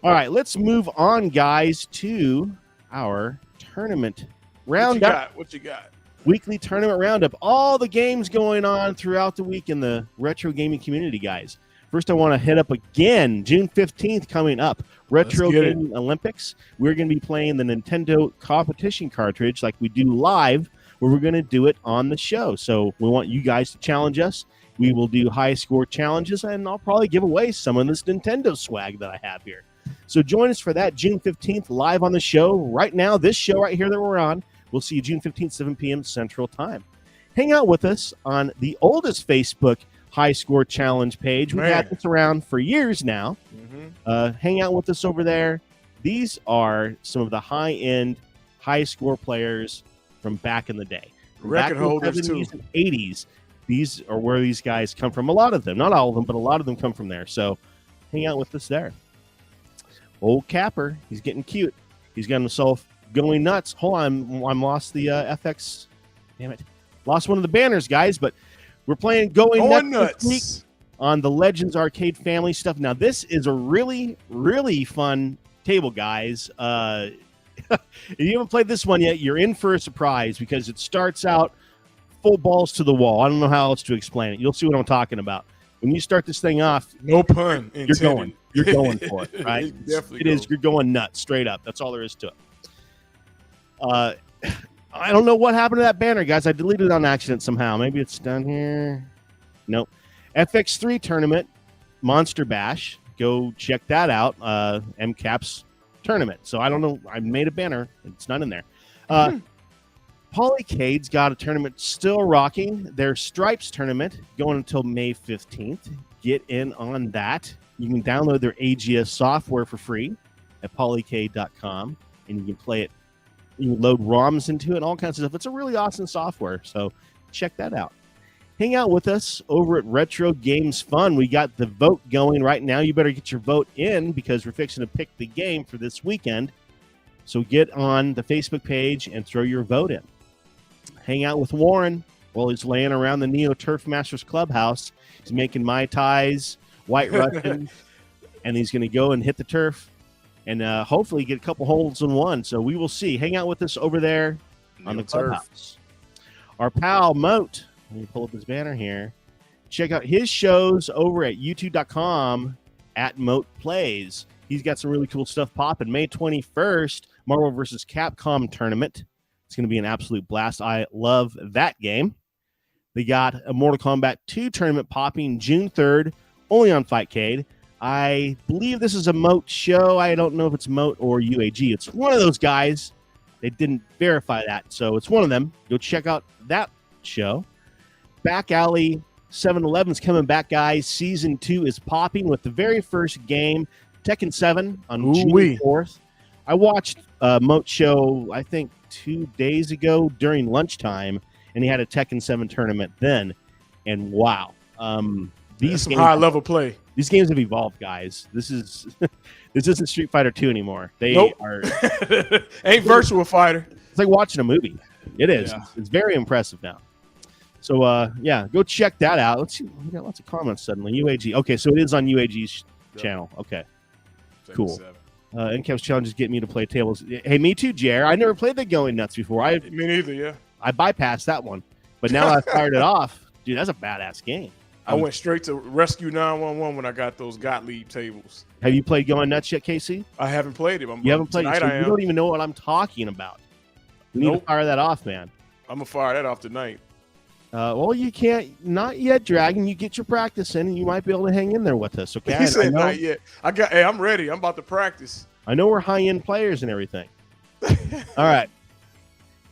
All right, let's move on, guys, to our tournament roundup. What you got? Weekly tournament roundup. All the games going on throughout the week in the retro gaming community, guys. First, I want to hit up again, June 15th coming up, Retro Gaming Olympics. We're going to be playing the Nintendo competition cartridge like we do live, where we're going to do it on the show. So we want you guys to challenge us. We will do high score challenges, and I'll probably give away some of this Nintendo swag that I have here. So join us for that June 15th live on the show. Right now, this show right here that we're on, we'll see you June 15th, 7 p.m. Central Time. Hang out with us on the oldest Facebook high score challenge page. We've had this around for years now. Hang out with us over there. These are some of the high-end, high-score players from back in the day. Record holders, too. 70s and 80s. These are where these guys come from. A lot of them. Not all of them, but a lot of them come from there. So hang out with us there. Old Capper, he's getting cute. He's got himself going nuts. Hold on, I'm lost the FX. Damn it. Lost one of the banners, guys, but we're playing Going Nuts this week on the Legends Arcade family stuff. Now, this is a really, really fun table, guys. If you haven't played this one yet, you're in for a surprise because it starts out full balls to the wall. I don't know how else to explain it. You'll see what I'm talking about. When you start this thing off, no pun intended. You're going for it, right? It is. You're going nuts, straight up. That's all there is to it. I don't know what happened to that banner, guys. I deleted it on accident somehow. Maybe it's down here. Nope. FX3 tournament, Monster Bash. Go check that out. MCAP's tournament. So I don't know. I made a banner. It's not in there. Polycade's got a tournament still rocking. Their Stripes tournament going until May 15th. Get in on that. You can download their AGS software for free at polycade.com, and you can play it. You can load ROMs into it and all kinds of stuff. It's a really awesome software, so check that out. Hang out with us over at Retro Games Fun. We got the vote going right now. You better get your vote in because we're fixing to pick the game for this weekend. So get on the Facebook page and throw your vote in. Hang out with Warren while he's laying around the Neo Turf Masters Clubhouse. He's making Mai Tais, White Russian, and he's going to go and hit the turf and hopefully get a couple holes in one. So we will see. Hang out with us over there on the clubhouse. Our pal Moat, let me pull up his banner here. Check out his shows over at youtube.com at Moat Plays. He's got some really cool stuff popping. May 21st, Marvel vs. Capcom tournament. It's going to be an absolute blast. I love that game. They got a Mortal Kombat 2 tournament popping June 3rd, only on Fightcade. I believe this is a Moat show. I don't know if it's Moat or UAG. It's one of those guys. They didn't verify that, so it's one of them. Go check out that show. Back Alley 7-Eleven's coming back, guys. Season 2 is popping with the very first game, Tekken 7 on June 4th. I watched Moat show, I think, 2 days ago during lunchtime, and he had a Tekken 7 tournament then. And wow, these games, high-level play. These games have evolved, guys. This isn't Street Fighter 2 anymore. They are ain't Virtua Fighter. It's like watching a movie. It is. Yeah. It's very impressive now. So yeah, go check that out. Let's see. We got lots of comments suddenly. UAG. Okay, so it is on UAG's channel. Okay, cool. NCAP's challenge is getting me to play tables. Hey, me too, Jer. I never played the Going Nuts before. Me neither. Yeah. I bypassed that one, but now I fired it off. Dude, that's a badass game. I went straight to Rescue 911 when I got those Gottlieb tables. Have you played Going Nuts yet, Casey? I haven't played it. You haven't played it, so you don't even know what I'm talking about. You need to fire that off, man. I'm going to fire that off tonight. Well, you can't. Not yet, Dragon. You get your practice in, and you might be able to hang in there with us, okay? He said not yet. Hey, I'm ready. I'm about to practice. I know we're high-end players and everything. All right.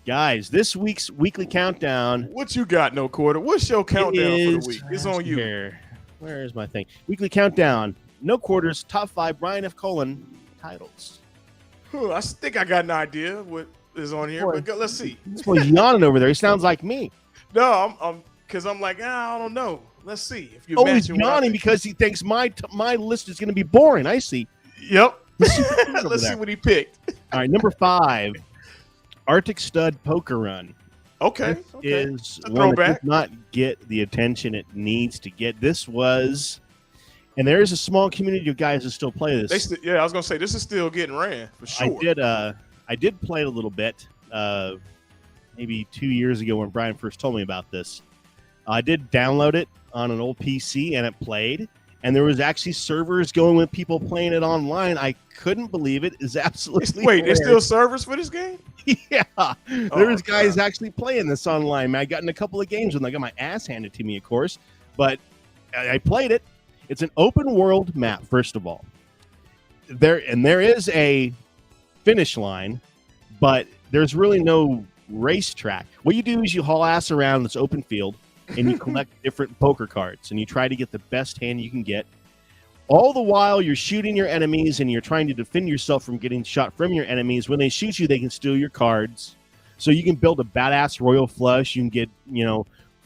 Guys, this week's weekly countdown. What you got, No Quarter? What's your countdown for the week? It's on you. Where is my thing? Weekly countdown. No Quarters, top 5 Brian F. Colin titles. I think I got an idea what is on here, but let's see. This boy's yawning over there. He sounds like me. No, I'm like, I don't know. Let's see. If you're he's yawning because he thinks my list is going to be boring. I see. Yep. Let's see what he picked. All right, number 5, Arctic Stud Poker Run. Okay. Is one that did not get the attention it needs to get. This was, and there is a small community of guys that still play this. I was gonna say this is still getting ran for sure. I did play it a little bit, maybe 2 years ago when Brian first told me about this. I did download it on an old PC and it played. And there was actually servers going with people playing it online. I couldn't believe it. It's absolutely Wait, there's still servers for this game? Yeah. There was guys actually playing this online. Man, I got in a couple of games and I got my ass handed to me, of course. But I played it. It's an open world map, first of all. There is a finish line, but there's really no racetrack. What you do is you haul ass around this open field. And you collect different poker cards, and you try to get the best hand you can get. All the while, you're shooting your enemies, and you're trying to defend yourself from getting shot from your enemies. When they shoot you, they can steal your cards. So you can build a badass royal flush. You can get,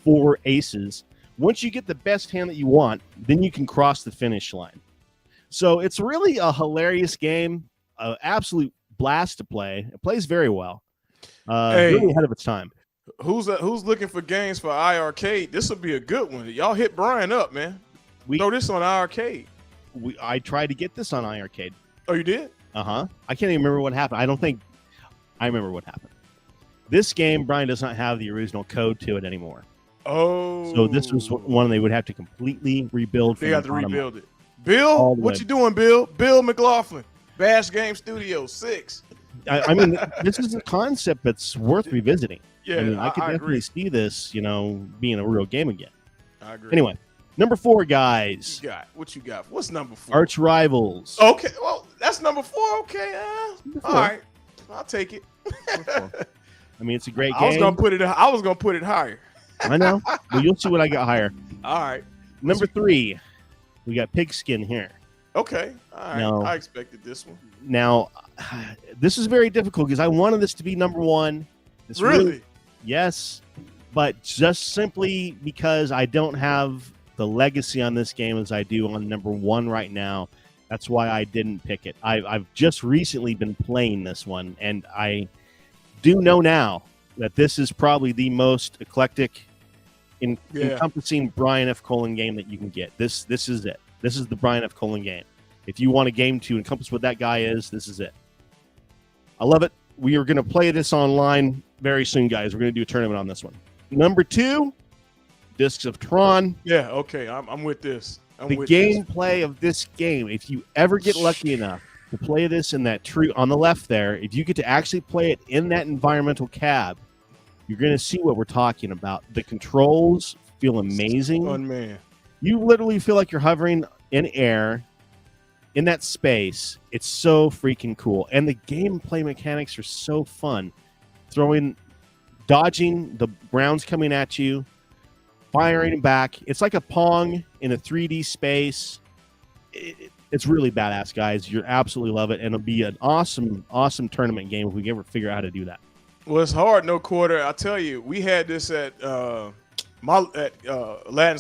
4 aces. Once you get the best hand that you want, then you can cross the finish line. So it's really a hilarious game, an absolute blast to play. It plays very well. Really ahead of its time. Who's looking for games for iArcade? This will be a good one. Y'all hit Brian up, man. Throw this on iArcade. I tried to get this on iArcade. Oh, you did? I can't even remember what happened. I don't think I remember what happened. This game, Brian does not have the original code to it anymore. Oh. So this was one they would have to completely rebuild. They got to rebuild it. Bill, what you doing, Bill? Bill McLaughlin, Bash Game Studio 6. I mean, this is a concept that's worth revisiting. Yeah, I mean, I could definitely agree. see this, being a real game again. I agree. Anyway, number 4, guys. What you got? What's number 4? Arch Rivals. Okay, well, that's number 4. Okay, all right, I'll take it. I mean, it's a great game. I was gonna put it higher. I know. Well, you'll see what I got higher. All right. Number 3, we got Pigskin here. Okay. All right. Now, I expected this one. Now, this is very difficult because I wanted this to be number 1. It's really? Yes, but just simply because I don't have the legacy on this game as I do on number 1 right now, that's why I didn't pick it. I've just recently been playing this one, and I do know now that this is probably the most eclectic, encompassing Brian F. Colin game that you can get. This is it. This is the Brian F. Colin game. If you want a game to encompass what that guy is, this is it. I love it. We are going to play this online very soon, guys. We're going to do a tournament on this one. Number 2, Discs of Tron. Yeah, okay. I'm with this. The gameplay of this game, if you ever get lucky enough to play this in that tree on the left there, if you get to actually play it in that environmental cab, you're going to see what we're talking about. The controls feel amazing. Fun, man. You literally feel like you're hovering in air, in that space. It's so freaking cool. And the gameplay mechanics are so fun. Dodging the rounds coming at you, firing back. It's like a Pong in a 3D space. It's really badass, guys. You absolutely love it. And it'll be an awesome, awesome tournament game if we ever figure out how to do that. Well, it's hard, no quarter. I tell you, we had this at Aladdin's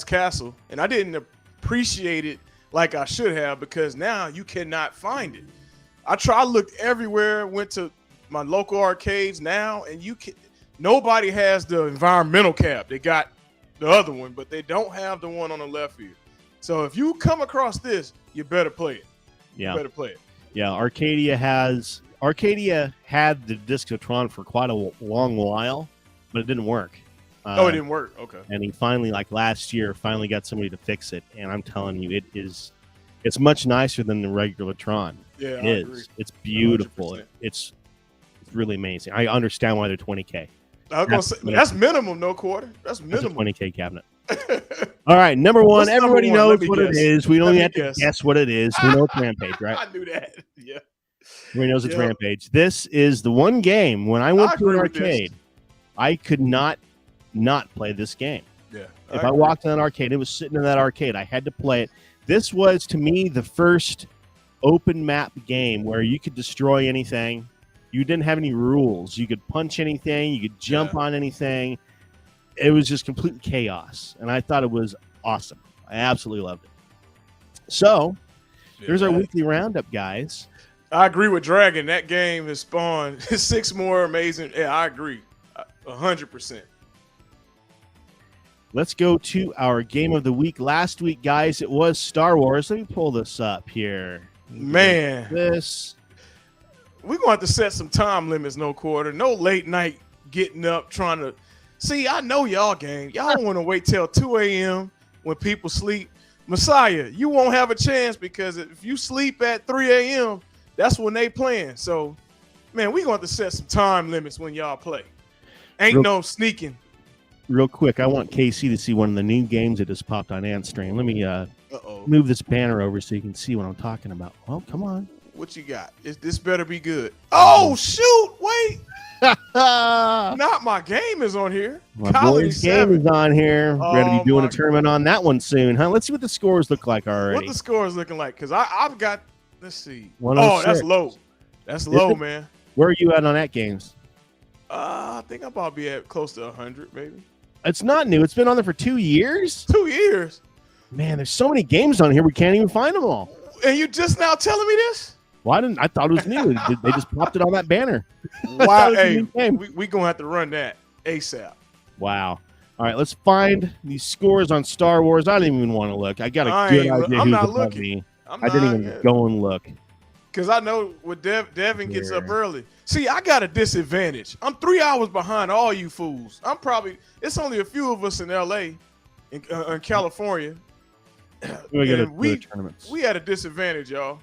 Castle, and I didn't appreciate it like I should have because now you cannot find it. I looked everywhere, went to my local arcades now, and nobody has the environmental cap. They got the other one, but they don't have the one on the left here. So if you come across this, you better play it. Yeah. You better play it. Yeah, Arcadia had the Discotron for quite a long while, but it didn't work. It didn't work. Okay. And he finally, like last year, got somebody to fix it. And I'm telling you, it's much nicer than the regular Tron. Yeah, it I is. agree. It's beautiful. 100%. It's really amazing. I understand why they're $20K. I was gonna say that's minimum, no quarter. That's minimum. That's a $20K cabinet. All right, number one. What's Everybody number one? knows what it is. We don't even have to guess what it is. We know it's Rampage, right? I knew that. Yeah. Everybody knows it's Rampage. This is the one game when I went to an arcade, I could not play this game. Yeah. If I walked in an arcade, it was sitting in that arcade. I had to play it. This was, to me, the first open map game where you could destroy anything. You didn't have any rules. You could punch anything. You could jump on anything. It was just complete chaos, and I thought it was awesome. I absolutely loved it. So, here's our weekly roundup, guys. I agree with Dragon. That game has spawned 6 more amazing. Yeah, I agree. 100%. Let's go to our game of the week. Last week, guys, it was Star Wars. Let me pull this up here. Man. We're going to have to set some time limits, no quarter. No late night getting up trying to. See, I know y'all game. Y'all don't want to wait till 2 a.m. when people sleep. Messiah, you won't have a chance because if you sleep at 3 a.m., that's when they playing. So, man, we're going to have to set some time limits when y'all play. Ain't no sneaking. Real quick, I want KC to see one of the new games that just popped on Antstream. Let me move this banner over so you can see what I'm talking about. Oh, come on. What you got? This better be good. Oh, shoot. Wait. Not my game is on here. My boy's game is on here. We're going to be doing a tournament on that one soon, huh? Let's see what the scores look like already. What the scores looking like? Because I've got, let's see. 106. Oh, that's low. That's low, man. Where are you at on that games? I think I'm about to be at close to 100, maybe. It's not new. It's been on there for 2 years. 2 years. Man, there's so many games on here. We can't even find them all. And you just now telling me this? Well, I thought it was new. They just popped it on that banner. Wow. Hey, we going to have to run that ASAP. Wow. All right, let's find these scores on Star Wars. I didn't even want to look. I got a good idea who's above me. I didn't even go and look. Because I know when Devin gets up early. See, I got a disadvantage. I'm 3 hours behind all you fools. It's only a few of us in L.A., in California. We had a disadvantage, y'all.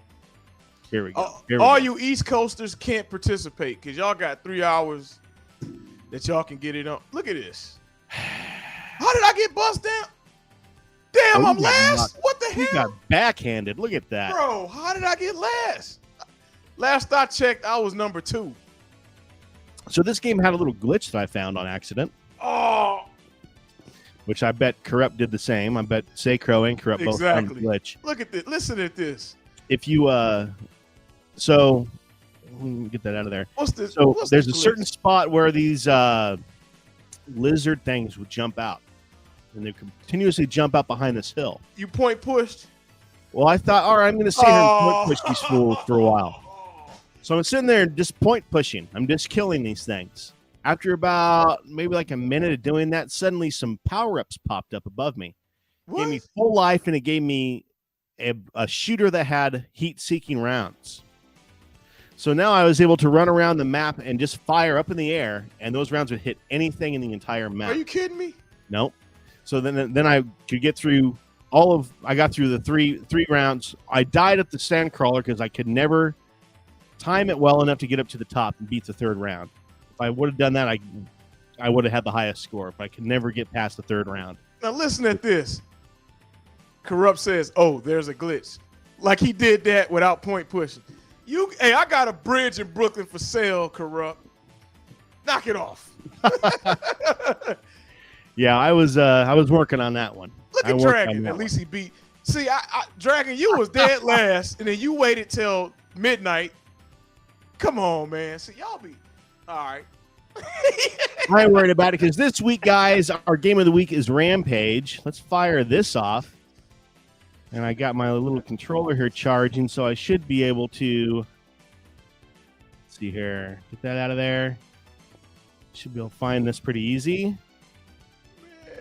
Here we go. All you East Coasters can't participate because y'all got 3 hours that y'all can get it on. Look at this. How did I get bust down? Damn, I'm last. What the hell? You got backhanded. Look at that. Bro, how did I get last? Last I checked, I was number 2. So this game had a little glitch that I found on accident. Oh. Which I bet Corrupt did the same. I bet Saycro and Corrupt both found the glitch. Look at this. Listen at this. If you so let me get that out of there. There's a certain spot where these lizard things would jump out, and they continuously jump out behind this hill. You point pushed. Well, I thought, all right, I'm going to sit here and point push these fools for a while. So I'm sitting there just point pushing. I'm just killing these things. After about maybe like a minute of doing that, suddenly some power-ups popped up above me. What? Gave me full life, and it gave me a shooter that had heat-seeking rounds. So now I was able to run around the map and just fire up in the air, and those rounds would hit anything in the entire map. Are you kidding me? Nope. So then I could get through I got through the three rounds. I died at the sandcrawler because I could never time it well enough to get up to the top and beat the third round. If I would have done that, I would have had the highest score, but I could never get past the third round. Now listen at this. Corrupt says, oh, there's a glitch. like he did that without point pushing. Hey, I got a bridge in Brooklyn for sale, Corrupt. Knock it off. Yeah, I was working on that one. Look at Dragon. At least he beat. See, Dragon, you was dead last, and then you waited till midnight. Come on, man. See, y'all be all right. I ain't worried about it because this week, guys, our game of the week is Rampage. Let's fire this off. And I got my little controller here charging, so I should be able to, let's see here, get that out of there. Should be able to find this pretty easy.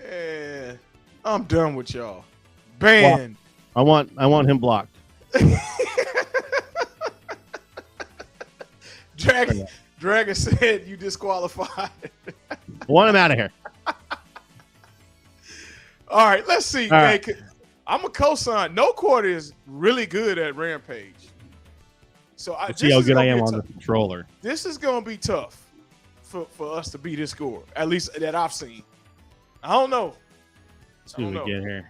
Man, I'm done with y'all. Ban. Well, I want him blocked. Dragon said you disqualified. I want him out of here. All right, let's see. All right. Hey, I'm a cosign. No Quarter is really good at Rampage. So let's see how good I am on the controller. This is going to be tough for us to beat his score, at least that I've seen. I don't know. Let's see what we get here.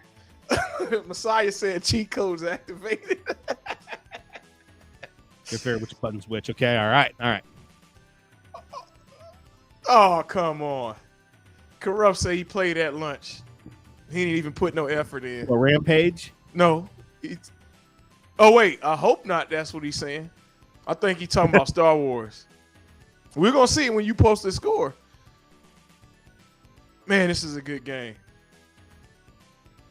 Messiah said cheat codes activated. Good figure which button's which. Okay, all right. Oh, come on. Corrupt say he played at lunch. He didn't even put no effort in. A Rampage? No. Oh, wait. I hope not. That's what he's saying. I think he's talking about Star Wars. We're going to see it when you post the score. Man, this is a good game.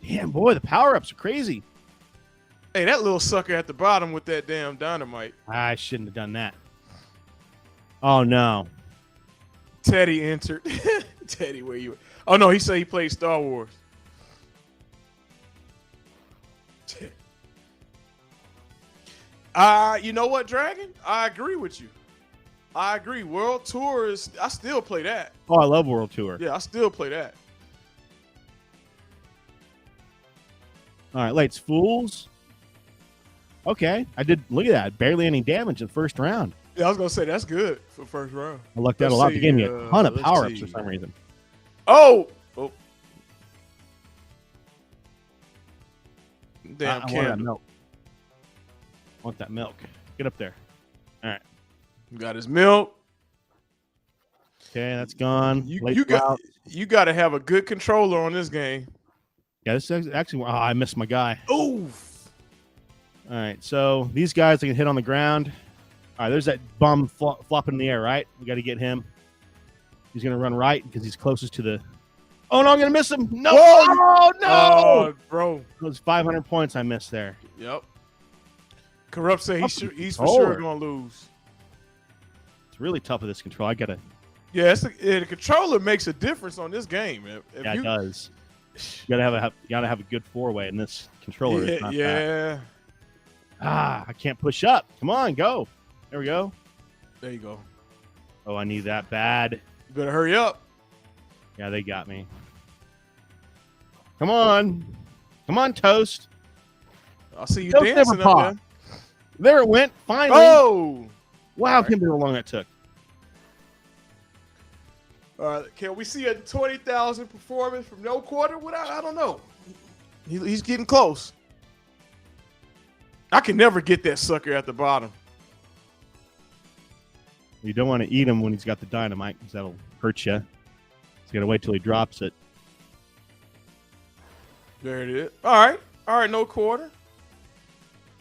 Damn, boy, the power-ups are crazy. Hey, that little sucker at the bottom with that damn dynamite. I shouldn't have done that. Oh, no. Teddy entered. Teddy, where you? Oh, no, he said he played Star Wars. You know what, Dragon? I agree with you. I agree. World Tour is. I still play that. Oh, I love World Tour. Yeah, I still play that. All right, Lights Fools. Okay, I did. Look at that. Barely any damage in the first round. Yeah, I was gonna say that's good for first round. I lucked out a lot. They gave me a ton of power ups for some reason. Oh. Damn, I want that milk. I want that milk. Get up there. All right. Got his milk. Okay, that's gone. You got to have a good controller on this game. Yeah, this is actually. Oh, I missed my guy. Oof. All right, so these guys they can hit on the ground. All right, there's that bum flopping in the air, right? We got to get him. He's going to run right because he's closest to the. Oh no, I'm going to miss him. No, oh, no, oh, bro. Those 500 points I missed there. Yep. Corrupt say he's for sure going to lose. It's really tough with this control. I got to. Yeah, the controller makes a difference on this game. Yeah, it does. You gotta have a good four-way in this controller. Yeah. I can't push up. Come on, go. There we go. There you go. Oh, I need that bad. You better hurry up. Yeah, they got me. Come on, Toast. I see you Toast dancing never up there. There it went. Finally. Oh. Wow, can't believe how long that took. All right, can we see a 20,000 performance from No Quarter? I don't know. He's getting close. I can never get that sucker at the bottom. You don't want to eat him when he's got the dynamite because that'll hurt you. So you got to wait till he drops it. There it is. All right, No Quarter.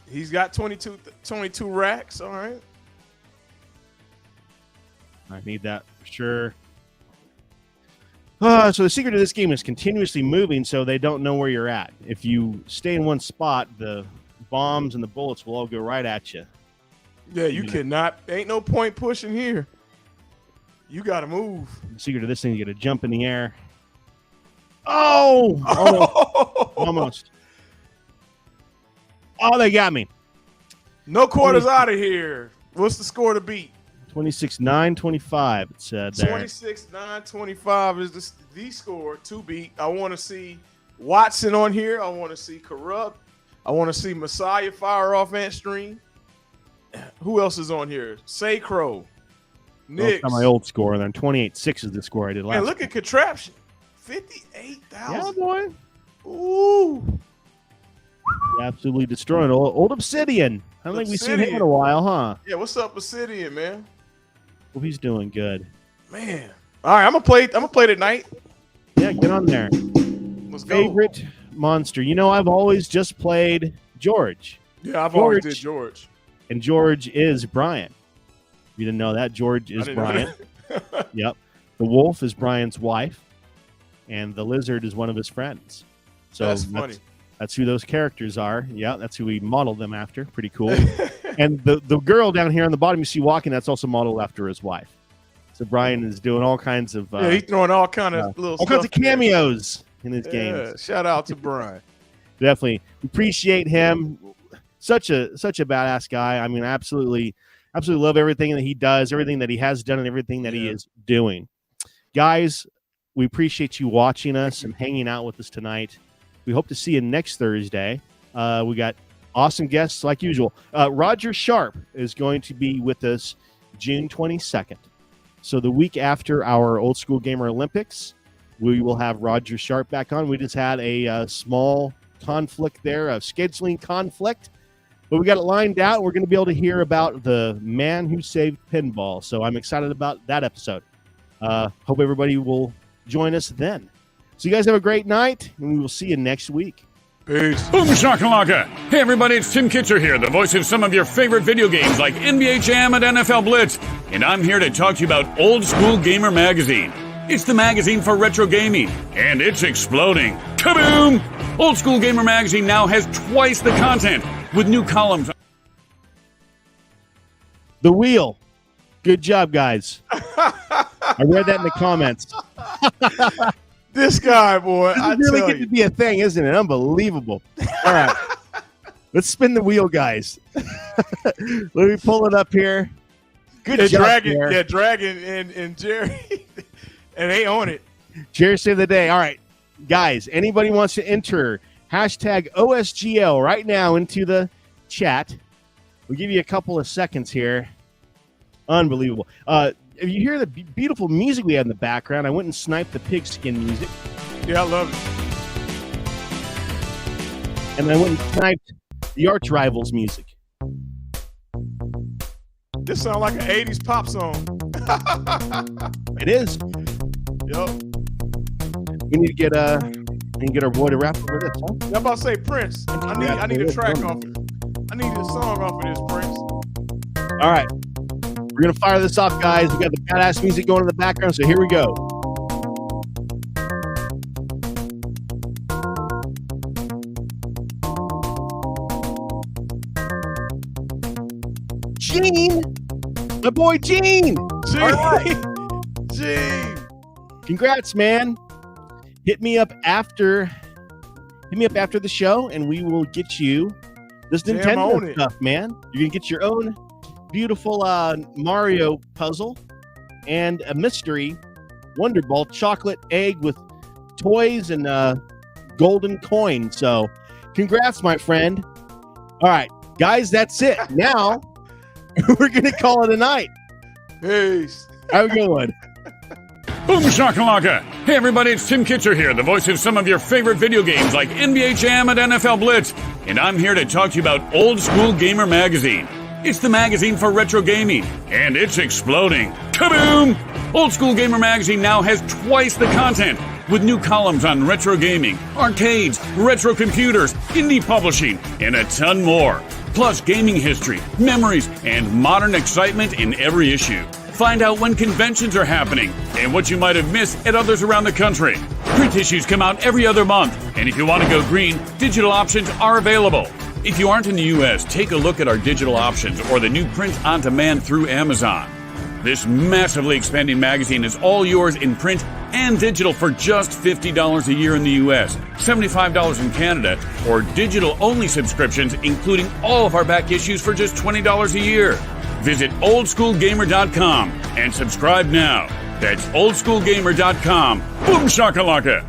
He's got 22 racks. All right. I need that for sure. So the secret of this game is continuously moving so they don't know where you're at. If you stay in one spot, the bombs and the bullets will all go right at you. Yeah, you cannot. Ain't no point pushing here. You got to move. The secret of this thing, you got to jump in the air. Oh! Almost. Oh, they got me. No Quarters out of here. What's the score to beat? 26-9-25, it said there. 26-9-25 is the score to beat. I want to see Watson on here. I want to see Corrupt. I want to see Messiah fire off Ant Stream. Who else is on here? Sacro. Nick. My old score, and then 28-6 is the score I did last. And look at Contraption. 58,000. Yeah, boy. Ooh. Absolutely destroying old Obsidian. I don't think we've seen him in a while, huh? Yeah, what's up, Obsidian, man? Hope he's doing good. Man. All right, I'm gonna play tonight. Yeah, get on there. Let's go. Favorite monster. You know, I've always just played George. Yeah, I've always did George. And George is Brian. You didn't know that? George is Brian. Yep. The wolf is Brian's wife. And the lizard is one of his friends. So that's funny. That's who those characters are. Yeah, that's who we modeled them after. Pretty cool. And the girl down here on the bottom you see walking, that's also modeled after his wife. So Brian is doing all kinds of he's throwing all kind of little all kinds of cameos in his games. Shout out to Brian. Definitely appreciate him. Such a badass guy. I mean, absolutely love everything that he does, everything that he has done, and everything that he is doing. Guys, we appreciate you watching us and hanging out with us tonight. We hope to see you next Thursday. We got awesome guests like usual. Roger Sharp is going to be with us June 22nd. So the week after our Old School Gamer Olympics, we will have Roger Sharp back on. We just had a small conflict there, a scheduling conflict, but we got it lined out. We're going to be able to hear about the man who saved pinball. So I'm excited about that episode. Hope everybody will join us then. So you guys have a great night, and we will see you next week. Peace. Boom shakalaka! Hey everybody, it's Tim Kitcher here, the voice of some of your favorite video games like NBA Jam and NFL Blitz, and I'm here to talk to you about Old School Gamer Magazine. It's the magazine for retro gaming, and it's exploding. Kaboom! Old School Gamer Magazine now has twice the content with new columns. The wheel. Good job, guys. I read that in the comments. This guy, boy. This is really getting to be a thing, isn't it? Unbelievable. All right. Let's spin the wheel, guys. Let me pull it up here. Good job, Dragon and Jerry. And they own it. Jerry saved the day. All right. Guys, anybody wants to enter hashtag OSGL right now into the chat. We'll give you a couple of seconds here. Unbelievable. If you hear the beautiful music we have in the background, I went and sniped the pigskin music. Yeah, I love it. And I went and sniped the Arch Rivals music. This sounds like an 80s pop song. It is. Yep. We need to get our boy to rap over this, huh? I'm about to say Prince. I need a track off it. I need a song off of this, Prince. All right. We're going to fire this off, guys. We got the badass music going in the background, so here we go. Gene! My boy Gene! Gene! All right. Gene! Congrats, man. Hit me up after the show, and we will get you this Nintendo stuff, man. You're going to get your own beautiful Mario puzzle and a mystery Wonder Ball chocolate egg with toys and golden coin. So congrats, my friend. All right, guys, that's it. Now we're going to call it a night. Peace. Have a good one. Boom shakalaka! Hey everybody, it's Tim Kitcher here, the voice of some of your favorite video games like NBA Jam and NFL Blitz, and I'm here to talk to you about Old School Gamer Magazine. It's the magazine for retro gaming, and it's exploding. Kaboom! Old School Gamer Magazine now has twice the content with new columns on retro gaming, arcades, retro computers, indie publishing, and a ton more. Plus gaming history, memories, and modern excitement in every issue. Find out when conventions are happening and what you might have missed at others around the country. Print issues come out every other month, and if you want to go green, digital options are available. If you aren't in the U.S., take a look at our digital options or the new print on demand through Amazon. This massively expanding magazine is all yours in print and digital for just $50 a year in the U.S., $75 in Canada, or digital-only subscriptions, including all of our back issues for just $20 a year. Visit oldschoolgamer.com and subscribe now. That's oldschoolgamer.com. Boom shakalaka!